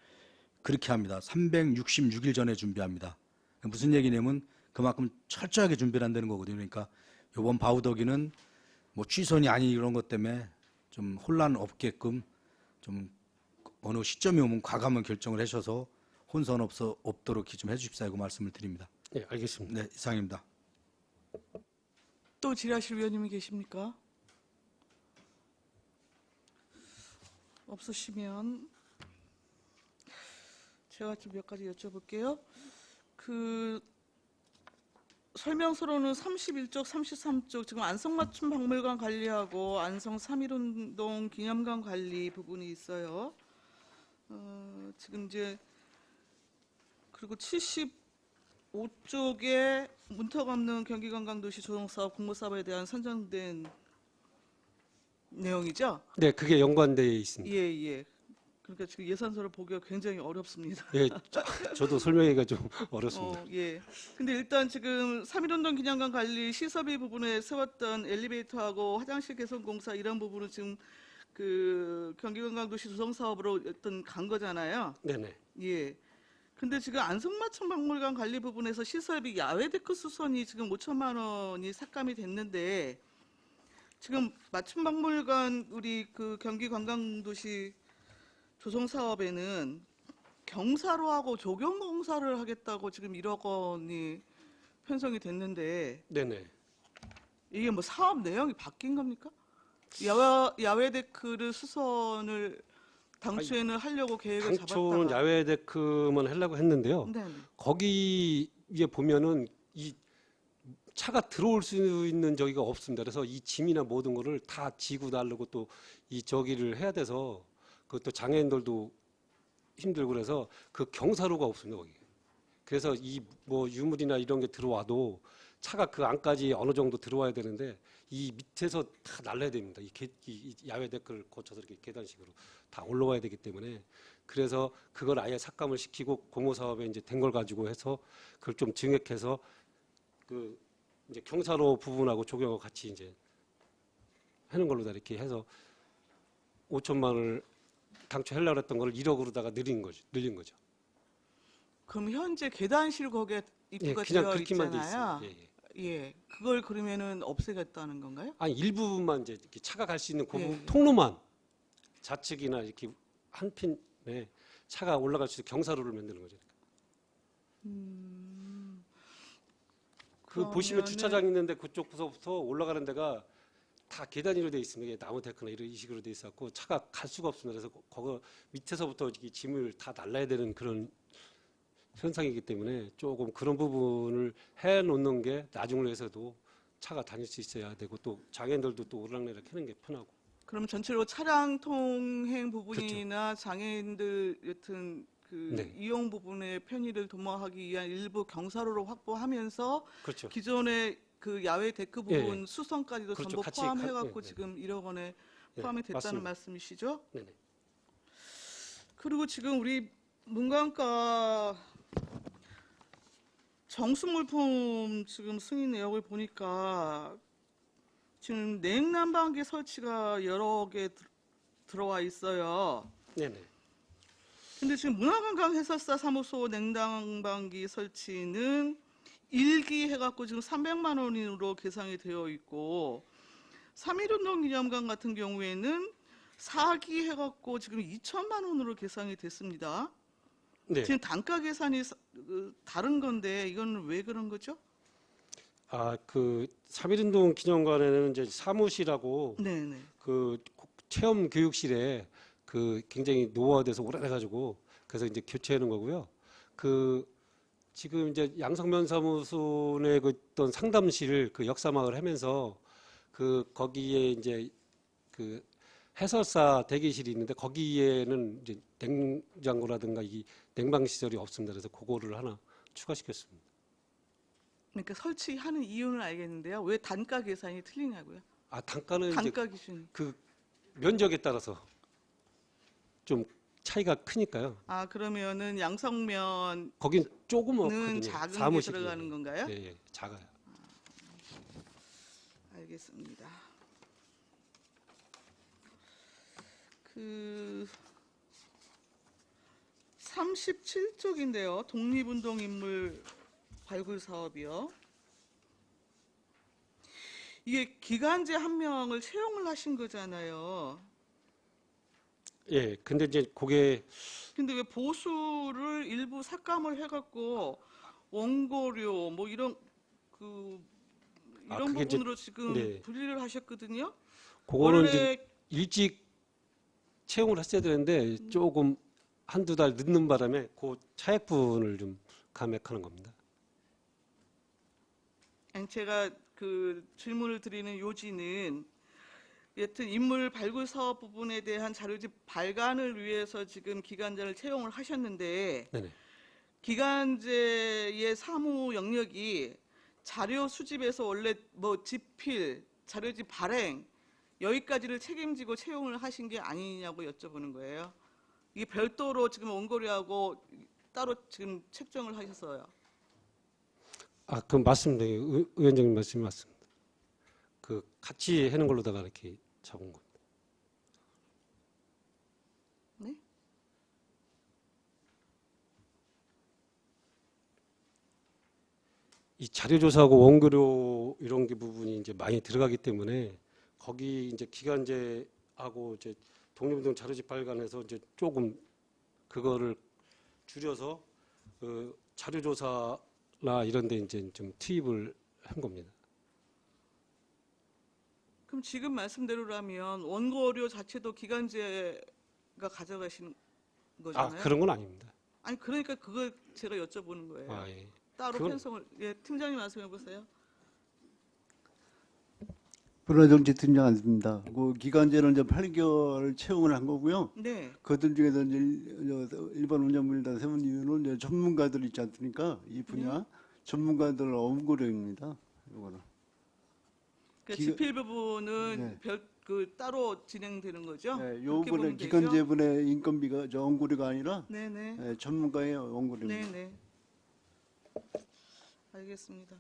그렇게 합니다. 366일 전에 준비합니다. 무슨 얘기냐면 그만큼 철저하게 준비를 한다는 거거든요. 그러니까 이번 바우더기는 뭐 취소니 아니 이런 것 때문에 좀 혼란 없게끔 좀 어느 시점이 오면 과감한 결정을 하셔서 혼선 없도록 좀 해주십사 이고 말씀을 드립니다. 예, 알겠습니다. 네, 이상입니다. 또 질의하실 위원님이 계십니까? 없으시면 제가 좀 몇 가지 여쭤볼게요. 그 설명서로는 31쪽, 33쪽 지금 안성맞춤 박물관 관리하고 안성 3.1운동 기념관 관리 부분이 있어요. 지금 이제 그리고 75쪽에 문턱 없는 경기관광도시 조성사업 공모사업에 대한 선정된 내용이죠? 네, 그게 연관되어 있습니다. 예, 예. 그러니까 지금 예산서를 보기가 굉장히 어렵습니다. 예, 저도 설명하기가 좀 어렵습니다. 예. 근데 일단 지금 3.1운동 기념관 관리 시설비 부분에 세웠던 엘리베이터하고 화장실 개선 공사 이런 부분은 지금 그 경기관광도시 조성 사업으로 어떤 간 거잖아요. 네네. 예. 근데 지금 안성맞춤 박물관 관리 부분에서 시설비 야외 데크 수선이 지금 5천만 원이 삭감이 됐는데 지금 맞춤 박물관 우리 그 경기관광도시 조성 사업에는 경사로 하고 조경 공사를 하겠다고 지금 1억 원이 편성이 됐는데 네네. 이게 뭐 사업 내용이 바뀐 겁니까? 야외 데크를 수선을 당초에는 하려고 계획을 당초는 잡았다가 야외 데크만 하려고 했는데요. 네. 거기에 보면은 이 차가 들어올 수 있는 저기가 없습니다. 그래서 이 짐이나 모든 거를 다 지고 나르고 또 이 저기를 해야 돼서 그것도 장애인들도 힘들고 그래서 그 경사로가 없습니다 거기. 그래서 이 뭐 유물이나 이런 게 들어와도 차가 그 안까지 어느 정도 들어와야 되는데 이 밑에서 다 날라야 됩니다. 이 야외 데크를 거쳐서 이렇게 계단식으로 다 올라와야 되기 때문에 그래서 그걸 아예 삭감을 시키고 공모 사업에 이제 된 걸 가지고 해서 그걸 좀 증액해서 그 이제 경사로 부분하고 조경하고 같이 이제 하는 걸로 다 이렇게 해서 5천만 원을 당초 하려고 했던 걸 1억으로다가 늘린 거죠. 그럼 현재 계단실 거기에 입구가 그냥 되어 그렇게만 돼 있잖아요. 있어요. 예, 그걸 그러면은 없애겠다는 건가요? 아니 일부분만 이제 이렇게 차가 갈 수 있는 그 예. 통로만 좌측이나 이렇게 한 핀에 차가 올라갈 수 있는 경사로를 만드는 거죠. 그 보시면 그러면은- 주차장 있는데 그쪽부터 올라가는 데가 다 계단으로 돼 있습니다. 이게 나무 데크나 이런 식으로 돼 있었고 차가 갈 수가 없습니다. 그래서 거기 밑에서부터 이 짐을 다 날라야 되는 그런 현상이기 때문에 조금 그런 부분을 해 놓는 게 나중을 위해서도 차가 다닐 수 있어야 되고 또 장애인들도 또 오르락내리락 하는 게 편하고. 그럼 전체로 차량 통행 부분이나 장애인들 여튼 그 네. 이용 부분의 편의를 도모하기 위한 일부 경사로를 확보하면서 그렇죠. 기존의 그 야외 데크 예, 부분 수선까지도 그렇죠. 전부 같이 포함해갖고 예, 네. 지금 1억 원에 예, 포함이 됐다는 맞습니다. 말씀이시죠? 네네. 그리고 지금 우리 문광과 정수물품 지금 승인 내역을 보니까 지금 냉난방기 설치가 여러 개 들어와 있어요. 네네. 근데 지금 문화관광 해설사 사무소 냉난방기 설치는 1기 해갖고 지금 300만 원으로 계상이 되어 있고 3.1운동 기념관 같은 경우에는 4기 해갖고 지금 2천만 원으로 계상이 됐습니다. 네. 지금 단가 계산이 다른 건데 이건 왜 그런 거죠? 그 3.1운동 기념관에는 이제 사무실하고 네네. 그 체험 교육실에 그 굉장히 노후화돼서 오래돼가지고 그래서 이제 교체하는 거고요. 그 지금 이제 양성면 사무소 내 그 어떤 상담실 그 역사막을 하면서 그 거기에 이제 그 해설사 대기실이 있는데 거기에는 이제 냉장고라든가 이 냉방 시설이 없습니다. 그래서 그거를 하나 추가시켰습니다. 그러니까 설치하는 이유는 알겠는데요. 왜 단가 계산이 틀리냐고요? 단가는 이제 단가 기준. 그 면적에 따라서 좀 차이가 크니까요. 그러면은 양성면은 거긴 조그맣거든요. 작은 게 사무실이. 들어가는 건가요? 예, 예, 작아요. 알겠습니다. 그 37쪽인데요. 독립운동 인물 발굴 사업이요. 이게 기간제 한 명을 채용을 하신 거잖아요. 예, 근데 이제 그게 근데 왜 보수를 일부 삭감을 해갖고 원고료 뭐 이런 이런 그게 이제- 부분으로 지금 네. 분리를 하셨거든요. 그거는 원래 이제 일찍 채용을 했어야 되는데 조금 한두 달 늦는 바람에 그 차액 부분을 좀 감액하는 겁니다. 아니, 제가 그 질문을 드리는 요지는 여튼 인물 발굴 사업 부분에 대한 자료집 발간을 위해서 지금 기간제를 채용을 하셨는데 네네. 기간제의 사무 영역이 자료 수집에서 원래 뭐 집필, 자료집 발행 여기까지를 책임지고 채용을 하신 게 아니냐고 여쭤보는 거예요. 이게 별도로 지금 원고료하고 따로 지금 책정을 하셨어요. 그럼 맞습니다. 위원장님 말씀이 맞습니다. 그 같이 하는 걸로다가 이렇게 잡은 겁니다. 네? 이 자료조사하고 원고료 이런 게 부분이 이제 많이 들어가기 때문에 거기 이제 기간제하고 이제 독립운동 자료집 발간해서 이제 조금 그거를 줄여서 그 자료조사나 이런 데 이제 좀 투입을 한 겁니다. 그럼 지금 말씀대로라면 원고료 자체도 기간제가 가져가시는 거잖아요. 그런 건 아닙니다. 아니 그러니까 그걸 제가 여쭤보는 거예요. 예. 따로 그건- 편성을 팀장님 말씀해 보세요. 문화정치 팀장 안습니다. 그 기간제는 이제 8개월 채용을 한 거고요. 네. 그들 중에서 이제 일반 운전물단 세운 이유는 이제 전문가들 있지 않습니까? 이 분야 전문가들 원고료입니다. 이거는. 그러니까 기가- 집필 부분은 네. 따로 진행되는 거죠? 네, 그렇게 요번에 보면 되죠? 기간제분의 인건비가 저 원고료가 아니라 네네. 전문가의 원고료입니다. 네네. 알겠습니다.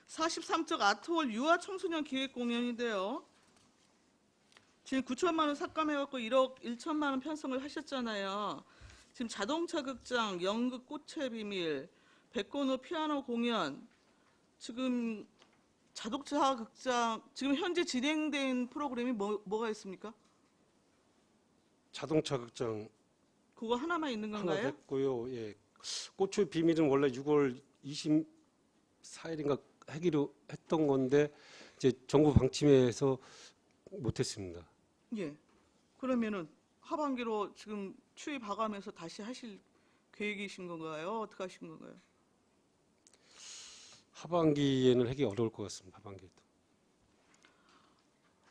43쪽 아트월 유아 청소년 기획 공연인데요. 지금 9천만 원 삭감해갖고 1억 1천만 원 편성을 하셨잖아요. 지금 자동차 극장, 연극 꽃의 비밀, 백건호 피아노 공연, 지금 자동차 극장, 지금 현재 진행된 프로그램이 뭐가 있습니까? 자동차 극장 그거 하나만 있는 하나 건가요? 됐고요. 예. 꽃의 비밀은 원래 6월 24일인가 하기로 했던 건데 이제 정부 방침에서 못했습니다. 예. 그러면은 하반기로 지금 추이 봐가면서 다시 하실 계획이신 건가요? 어떻게 하신 건가요? 하반기에는 하기 어려울 것 같습니다. 하반기에도.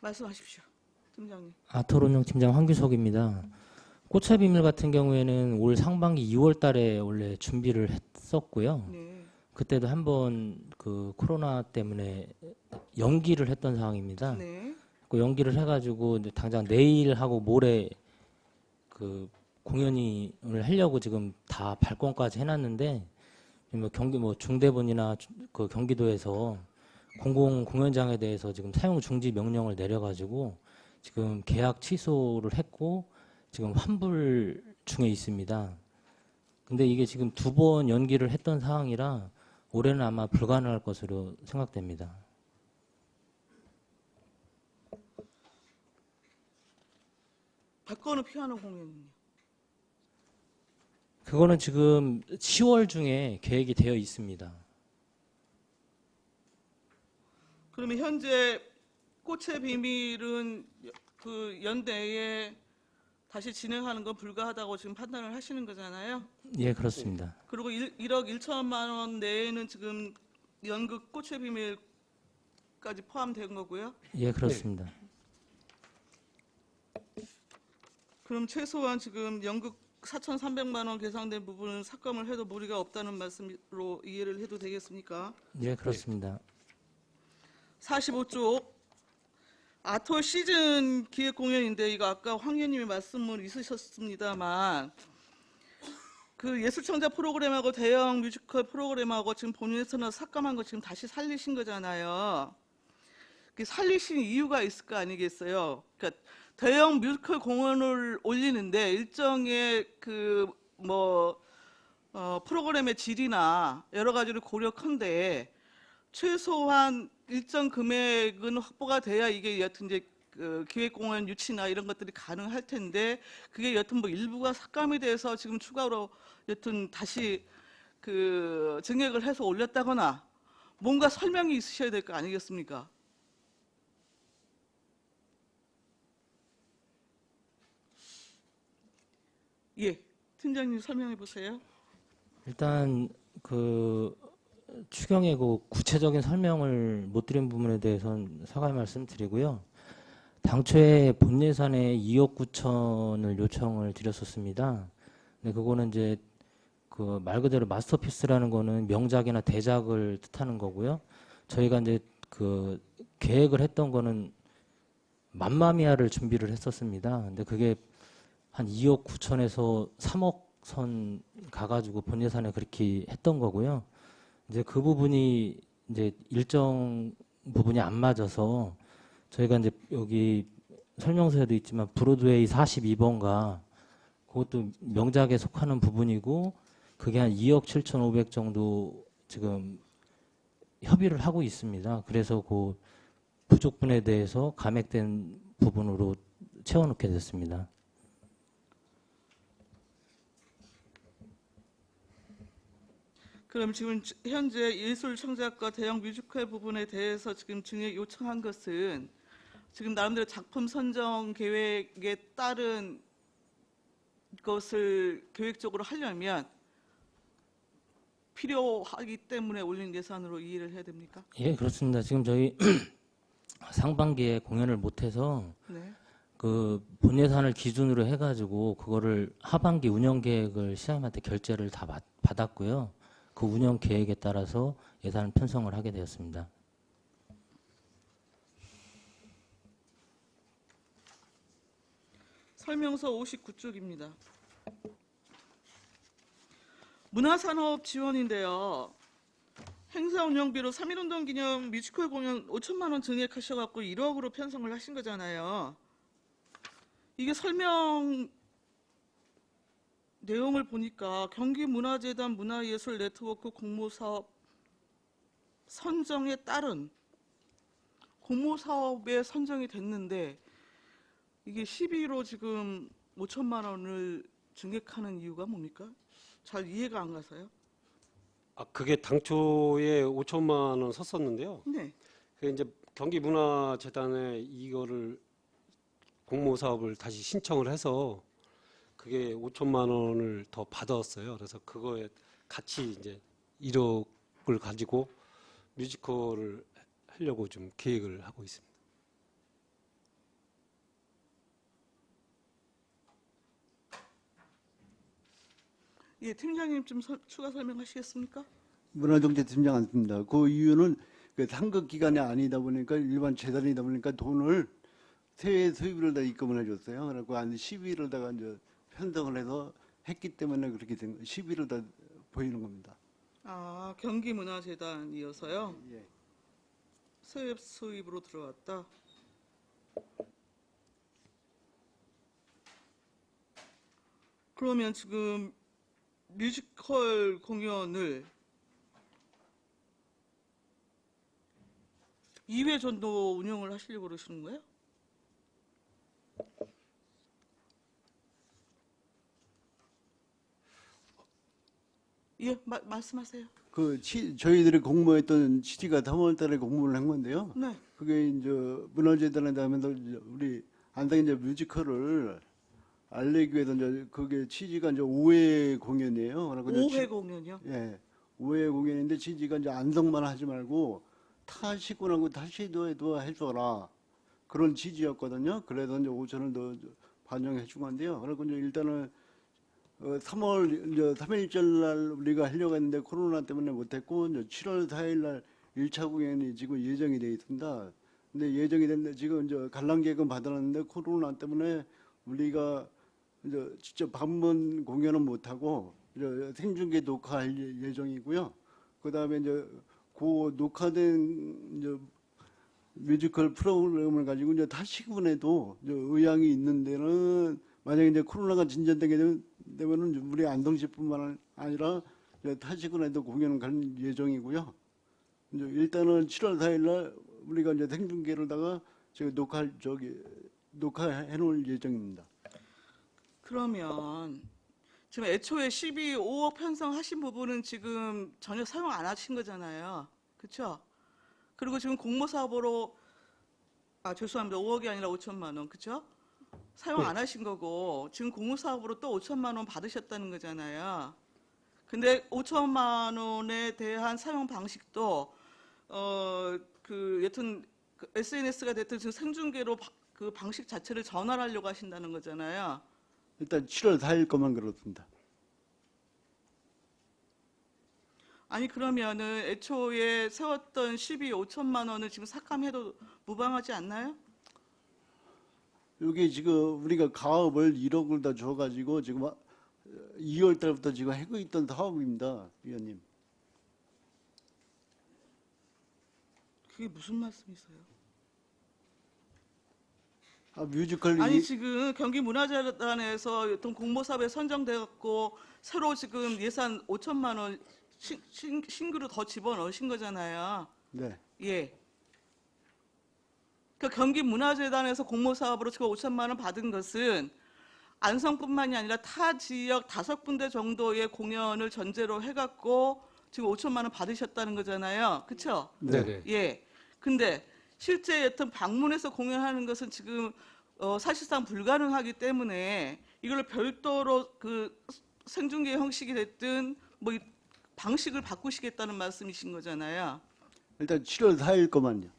말씀하십시오, 팀장님. 아토론용 팀장 황규석입니다. 꽃의 비밀 같은 경우에는 올 상반기 2월 달에 원래 준비를 했었고요. 네. 그때도 한번 그 코로나 때문에 연기를 했던 상황입니다. 네. 그 연기를 해가지고 이제 당장 내일하고 모레 그 공연을 하려고 지금 다 발권까지 해놨는데 뭐 경기 뭐 중대본이나 그 경기도에서 공공 공연장에 대해서 지금 사용 중지 명령을 내려가지고 지금 계약 취소를 했고 지금 환불 중에 있습니다. 근데 이게 지금 2번 연기를 했던 상황이라 올해는 아마 불가능할 것으로 생각됩니다. 백건호 피아노 공연은요? 그거는 지금 10월 중에 계획이 되어 있습니다. 그러면 현재 꽃의 비밀은 그 연내에 다시 진행하는 건 불가하다고 지금 판단을 하시는 거잖아요. 예, 그렇습니다. 그리고 1억 1천만 원 내에는 지금 연극 꽃의 비밀까지 포함된 거고요. 예, 그렇습니다. 그럼 최소한 지금 연극 4,300만 원 계상된 부분은 삭감을 해도 무리가 없다는 말씀으로 이해를 해도 되겠습니까? 예, 그렇습니다. 45쪽 아토 시즌 기획 공연인데 이거 아까 황 의원님이 말씀을 있으셨습니다만 그 예술청자 프로그램하고 대형 뮤지컬 프로그램하고 지금 본인에서는 삭감한 거 지금 다시 살리신 거잖아요. 그 살리신 이유가 있을 거 아니겠어요? 그러니까 대형 뮤지컬 공연을 올리는데 일정의 그 프로그램의 질이나 여러 가지를 고려컨대 최소한 일정 금액은 확보가 돼야 이게 여튼 이제 그 기획공연 유치나 이런 것들이 가능할 텐데 그게 여튼 뭐 일부가 삭감이 돼서 지금 추가로 여튼 다시 그 증액을 해서 올렸다거나 뭔가 설명이 있으셔야 될 거 아니겠습니까? 예, 팀장님 설명해 보세요. 일단 그 추경의 그 구체적인 설명을 못 드린 부분에 대해서는 사과의 말씀 드리고요. 당초에 본 예산에 2억 9천을 요청을 드렸었습니다. 근데 그거는 이제 그 말 그대로 마스터피스라는 거는 명작이나 대작을 뜻하는 거고요. 저희가 이제 그 계획을 했던 거는 맘마미아를 준비를 했었습니다. 근데 그게 한 2억 9천에서 3억 선 가가지고 본 예산에 그렇게 했던 거고요. 이제 그 부분이 이제 일정 부분이 안 맞아서 저희가 이제 여기 설명서에도 있지만 브로드웨이 42번가 그것도 명작에 속하는 부분이고 그게 한 2억 7,500 정도 지금 협의를 하고 있습니다. 그래서 그 부족분에 대해서 감액된 부분으로 채워넣게 됐습니다. 그럼 지금 현재 예술청작과 대형 뮤지컬 부분에 대해서 지금 증액 요청한 것은 지금 나름대로 작품 선정 계획에 따른 것을 계획적으로 하려면 필요하기 때문에 올린 예산으로 이해를 해야 됩니까? 예, 그렇습니다. 지금 저희 상반기에 공연을 못해서 네. 그 본 예산을 기준으로 해가지고 그거를 하반기 운영 계획을 시장님한테 결제를 다 받았고요. 그 운영 계획에 따라서 예산을 편성을 하게 되었습니다. 설명서 59쪽입니다. 문화산업 지원인데요. 행사 운영비로 3.1운동 기념 뮤지컬 공연 5천만 원 증액하셔갖고 1억으로 편성을 하신 거잖아요. 이게 설명 내용을 보니까 경기문화재단 문화예술 네트워크 공모사업 선정에 따른 공모사업에 선정이 됐는데 이게 12로 지금 5천만 원을 증액하는 이유가 뭡니까? 잘 이해가 안 가서요. 그게 당초에 5천만 원 섰었는데요. 네. 그 이제 경기문화재단에 이거를 공모 사업을 다시 신청을 해서 그게 5천만 원을 더 받았어요. 그래서 그거에 같이 이제 1억을 가지고 뮤지컬을 하려고 좀 계획을 하고 있습니다. 예, 팀장님 좀 추가 설명하시겠습니까? 문화정책팀장 안습니다. 그 이유는 그 상급 기관이 아니다 보니까 일반 재단이다 보니까 돈을 세외 수입을 다 입금을 해줬어요. 그래갖고 한 10일을다가 이제 편성을 해서 했기 때문에 그렇게 된 10일을 다 보이는 겁니다. 아, 경기문화재단이어서요. 예. 세입 수입으로 들어왔다. 그러면 지금 뮤지컬 공연을 2회 정도 운영을 하시려고 그러시는 거예요? 예, 말씀하세요. 저희들이 공모했던 취지가 3월달에 공모를 한 건데요. 네. 그게 이제 문화재단에 하면서 우리 안당 이제 뮤지컬을 알리기 위해서 이제 그게 취지가 이제 5회 공연이에요. 그래서 5회 공연이요? 예, 5회 공연인데 취지가 이제 안성만 하지 말고 타 시군하고 타시도 해줘라 그런 취지였거든요. 그래서 이제 5천을 더 반영해 준 건데요. 그리고 이제 일단은 3월 이제 3일절 날 우리가 하려고 했는데 코로나 때문에 못했고 이제 7월 4일 날 1차 공연이 지금 예정이 돼 있습니다. 근데 예정이 됐는데 지금 이제 관람객은 받아놨는데 코로나 때문에 우리가 이제 직접 방문 공연은 못하고 이제 생중계 녹화할 예정이고요. 그 다음에 이제 그 녹화된 이제 뮤지컬 프로그램을 가지고 이제 타시군에도 이제 의향이 있는 데는 만약에 이제 코로나가 진전되게 되면은 우리 안동시뿐만 아니라 이제 타시군에도 공연을 갈 예정이고요. 이제 일단은 7월 4일 날 우리가 이제 생중계로다가 저기 녹화해 놓을 예정입니다. 그러면 지금 애초에 5억 편성하신 부분은 지금 전혀 사용 안 하신 거잖아요. 그렇죠? 그리고 지금 공모 사업으로 죄송합니다. 5억이 아니라 5천만 원. 그렇죠? 사용 안 하신 거고 지금 공모 사업으로 또 5천만 원 받으셨다는 거잖아요. 근데 5천만 원에 대한 사용 방식도 여튼 SNS가 됐든 지금 생중계로 그 방식 자체를 전환하려고 하신다는 거잖아요. 일단 7월 4일 것만 그렇습니다. 아니 그러면은 애초에 세웠던 5천만 원을 지금 삭감해도 무방하지 않나요? 여기 지금 우리가 가업을 1억을 다 줘가지고 지금 2월 달부터 지금 하고 있던 사업입니다, 위원님. 그게 무슨 말씀이세요? 뮤지컬 아니 지금 경기문화재단에서 어떤 공모사업에 선정돼갖고 새로 지금 예산 5천만 원 신규로 더 집어넣으신 거잖아요. 네. 예. 그 경기문화재단에서 공모사업으로 지금 5천만 원 받은 것은 안성뿐만이 아니라 타 지역 5군데 정도의 공연을 전제로 해갖고 지금 5천만 원 받으셨다는 거잖아요. 그렇죠? 네. 예. 근데 실제 여튼 방문해서 공연하는 것은 지금 사실상 불가능하기 때문에 이걸 별도로 그 생중계 형식이 됐든 뭐 방식을 바꾸시겠다는 말씀이신 거잖아요. 일단 7월 4일 것만요.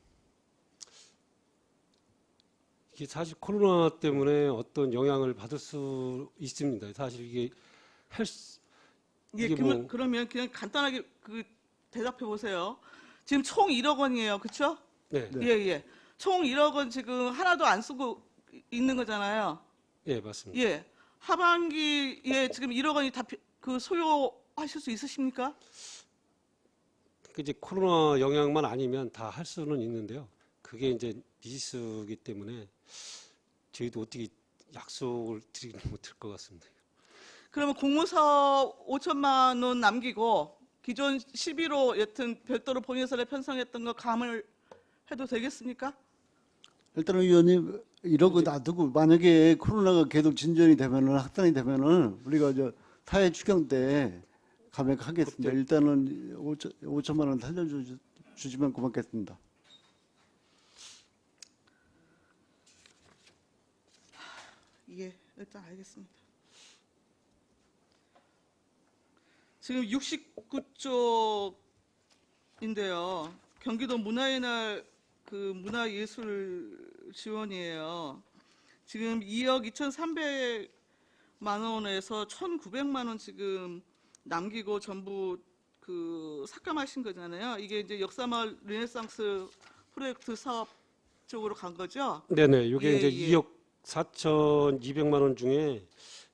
이게 사실 코로나 때문에 어떤 영향을 받을 수 있습니다. 사실 이게 예, 이게 그러면 그냥 간단하게 대답해 보세요. 지금 총 1억 원이에요. 그렇죠? 네. 예, 예. 총 1억 원 지금 하나도 안 쓰고 있는 거잖아요. 예, 맞습니다. 예. 하반기에 지금 1억 원이 다 소요하실 수 있으십니까? 이제 코로나 영향만 아니면 다 할 수는 있는데요. 그게 이제 미지수이기 때문에 저희도 어떻게 약속을 드리기는 못할 것 같습니다. 그러면 공무사업 5천만 원 남기고 기존 11호 여튼 별도로 본예산에 편성했던 거 감을 해도 되겠습니까? 일단은 위원님 이러고 놔두고 만약에 코로나가 계속 진전이 되면은 확산이 되면은 우리가 저 사회 추경 때 감액하겠습니다. 일단은 5천만 원 살려주시면 고맙겠습니다. 예, 일단 알겠습니다. 지금 69쪽인데요. 경기도 문화의 날 그 문화예술 지원이에요. 지금 2억 2,300만 원에서 1,900만 원 지금 남기고 전부 그 삭감하신 거잖아요. 이게 이제 역사마을 르네상스 프로젝트 사업 쪽으로 간 거죠? 네네. 이게 예, 이제 예. 2억 4,200만 원 중에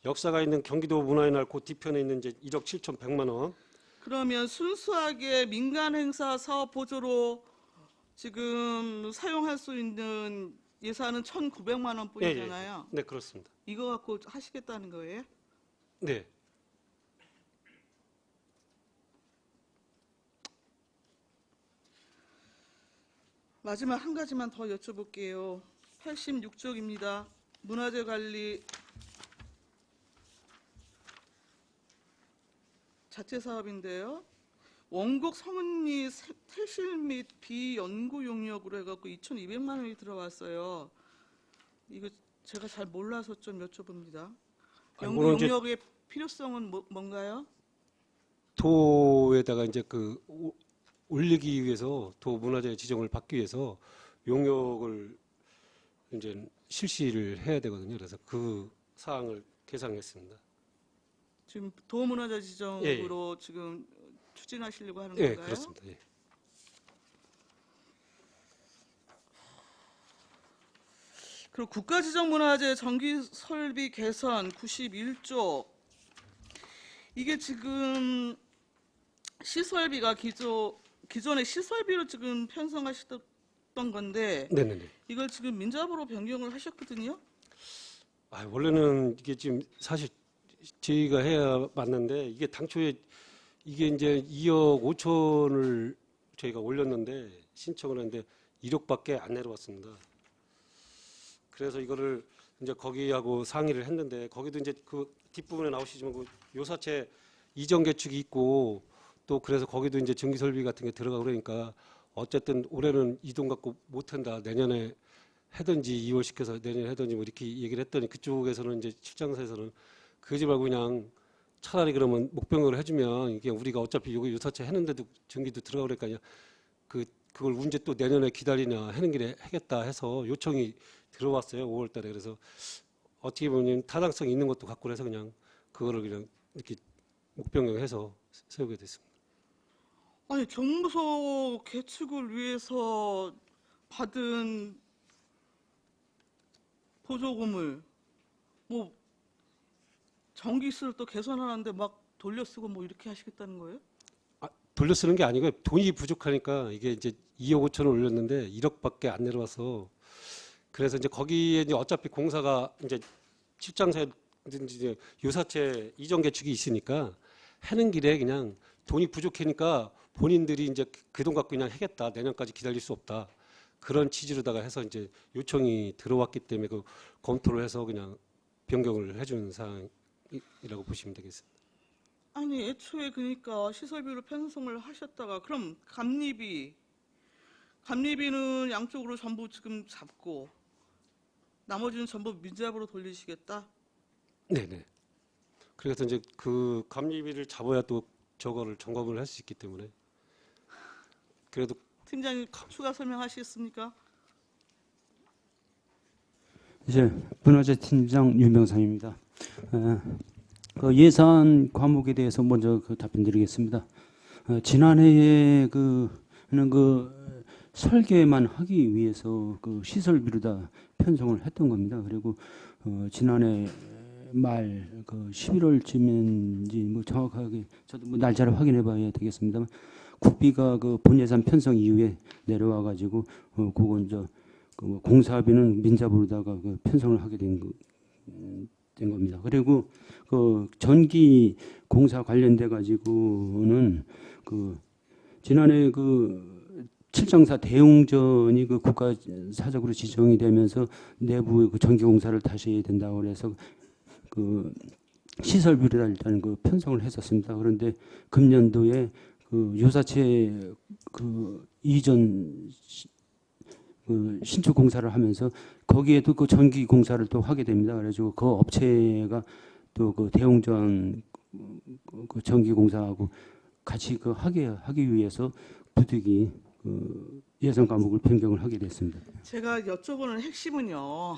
역사가 있는 경기도 문화의 날 그 뒤편에 있는 이제 1억 7,100만 원. 그러면 순수하게 민간 행사 사업 보조로 지금 사용할 수 있는 예산은 1,900만 원 뿐이잖아요. 네, 그렇습니다. 이거 갖고 하시겠다는 거예요? 네. 마지막 한 가지만 더 여쭤볼게요. 86쪽입니다. 문화재 관리 자체 사업인데요. 원곡 성은리 태실 및 비연구 용역으로 해갖고 2,200만 원이 들어왔어요. 이거 제가 잘 몰라서 좀 여쭤봅니다. 연구 이거는 이제 용역의 필요성은 뭔가요? 도에다가 이제 그 올리기 위해서 도 문화재 지정을 받기 위해서 용역을 이제 실시를 해야 되거든요. 그래서 그 사항을 계상했습니다. 지금 도문화재 지정으로 지금 추진하시려고 하는 예, 건가요? 그렇습니다. 예. 그리고 국가지정문화재 정기 설비 개선 91조 이게 지금 시설비가 기존의 시설비로 지금 편성하셨던 건데 네네네. 이걸 지금 민자부로 변경을 하셨거든요. 원래는 이게 지금 사실 저희가 해야 맞는데 이게 당초에 이게 이제 2억 5천을 저희가 올렸는데 신청을 했는데 1억밖에 안 내려왔습니다. 그래서 이거를 이제 거기하고 상의를 했는데 거기도 이제 그 뒷부분에 나오시지만 그 요사체 이전 개축이 있고 또 그래서 거기도 이제 전기 설비 같은 게 들어가고 그러니까 어쨌든 올해는 이 돈 갖고 못 한다. 내년에 하든지 2월 시켜서 내년에 하든지 뭐 이렇게 얘기를 했더니 그쪽에서는 이제 출장사에서는 그러지 말고 그냥 차라리 그러면 목병을 해주면 이게 우리가 어차피 여기 요사체 했는데도 전기도 들어가고 그러니까 그걸 언제 또 내년에 기다리냐 하는 길에 하겠다 해서 요청이 들어왔어요. 5월 달에. 그래서 어떻게 보면 타당성 있는 것도 갖고 해서 그냥 그거를 그냥 이렇게 목병경해서 세우게 됐습니다. 아니 경무소 개축을 위해서 받은 보조금을 뭐 전기세를 또 개선하는데 막 돌려쓰고 뭐 이렇게 하시겠다는 거예요? 돌려쓰는 게 아니고요. 돈이 부족하니까 이게 이제 2억 5천을 올렸는데 1억밖에 안 내려와서 그래서 이제 거기에 이제 어차피 공사가 이제 출장사든지 이제 요사체 이전 개축이 있으니까 하는 길에 그냥 돈이 부족하니까 본인들이 이제 그 돈 갖고 그냥 하겠다. 내년까지 기다릴 수 없다. 그런 취지로다가 해서 이제 요청이 들어왔기 때문에 그 검토를 해서 그냥 변경을 해주는 사항이라고 보시면 되겠습니다. 아니 애초에 그러니까 시설비로 편성을 하셨다가 그럼 감리비는 양쪽으로 전부 지금 잡고 나머지는 전부 민자부로 돌리시겠다? 네네. 그래서 이제 그 감리비를 잡아야 또 저거를 점검을 할 수 있기 때문에 그래도 팀장님 추가 설명하시겠습니까? 이제 문화재 팀장 윤병상입니다. 그 예산 과목에 대해서 먼저 답변드리겠습니다. 지난해에 그는 설계만 하기 위해서 그 시설비로 다 편성을 했던 겁니다. 그리고 지난해 말 그 11월쯤인지 뭐 정확하게 저도 뭐 날짜를 확인해봐야 되겠습니다만 국비가 그 본예산 편성 이후에 내려와가지고 그건 그 공사비는 민자부로다가 그 편성을 하게 된 된 겁니다. 그리고 그 전기 공사 관련돼 가지고는 그 지난해 그 칠정사 대웅전이 그 국가 사적으로 지정이 되면서 내부 그 전기 공사를 다시 해야 된다고 그래서 그 시설비를 일단 그 편성을 했었습니다. 그런데 금년도에 그 요사체 그 이전 그 신축 공사를 하면서 거기에도 그 전기 공사를 또 하게 됩니다. 그래가지고 그 업체가 또 그 대웅전 그 전기 공사하고 같이 그 하기 위해서 부득이 그 예산 과목을 변경을 하게 됐습니다. 제가 여쭤보는 핵심은요.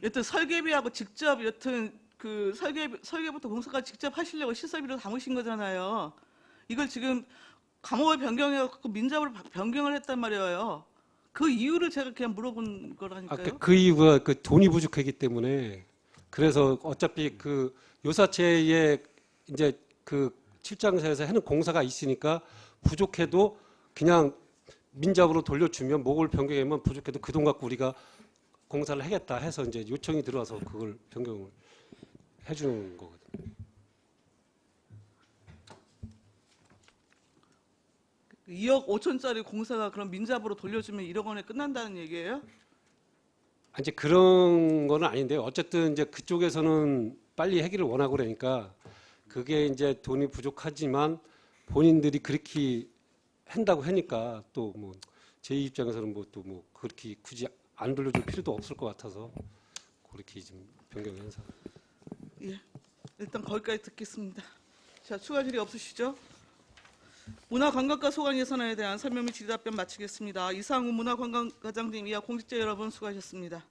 여튼 설계비하고 직접 여튼 그 설계부터 공사까지 직접 하시려고 시설비로 담으신 거잖아요. 이걸 지금 과목을 변경해갖고 민잡으로 변경을 했단 말이에요. 그 이유를 제가 그냥 물어본 거라니까요. 그 이유가 그 돈이 부족하기 때문에 그래서 어차피 그 요사체에 이제 그 칠장사에서 하는 공사가 있으니까 부족해도 그냥 민잡으로 돌려주면 목을 변경하면 부족해도 그 돈 갖고 우리가 공사를 하겠다 해서 이제 요청이 들어와서 그걸 변경을 해주는 거거든요. 2억 5천짜리 공사가 그럼 민잡으로 돌려주면 1억 원에 끝난다는 얘기예요? 이제 그런 거는 아닌데 어쨌든 이제 그쪽에서는 빨리 하기를 원하고 그러니까 그게 이제 돈이 부족하지만 본인들이 그렇게 한다고 하니까 또 뭐 제 입장에서는 뭐 또 뭐 그렇게 굳이 안 돌려줄 필요도 없을 것 같아서 그렇게 좀 변경해서. 예, 일단 거기까지 듣겠습니다. 자, 추가 질의 없으시죠? 문화관광과 소관 예산안에 대한 설명 및 질의답변 마치겠습니다. 이상우 문화관광과장님 이하 공직자 여러분 수고하셨습니다.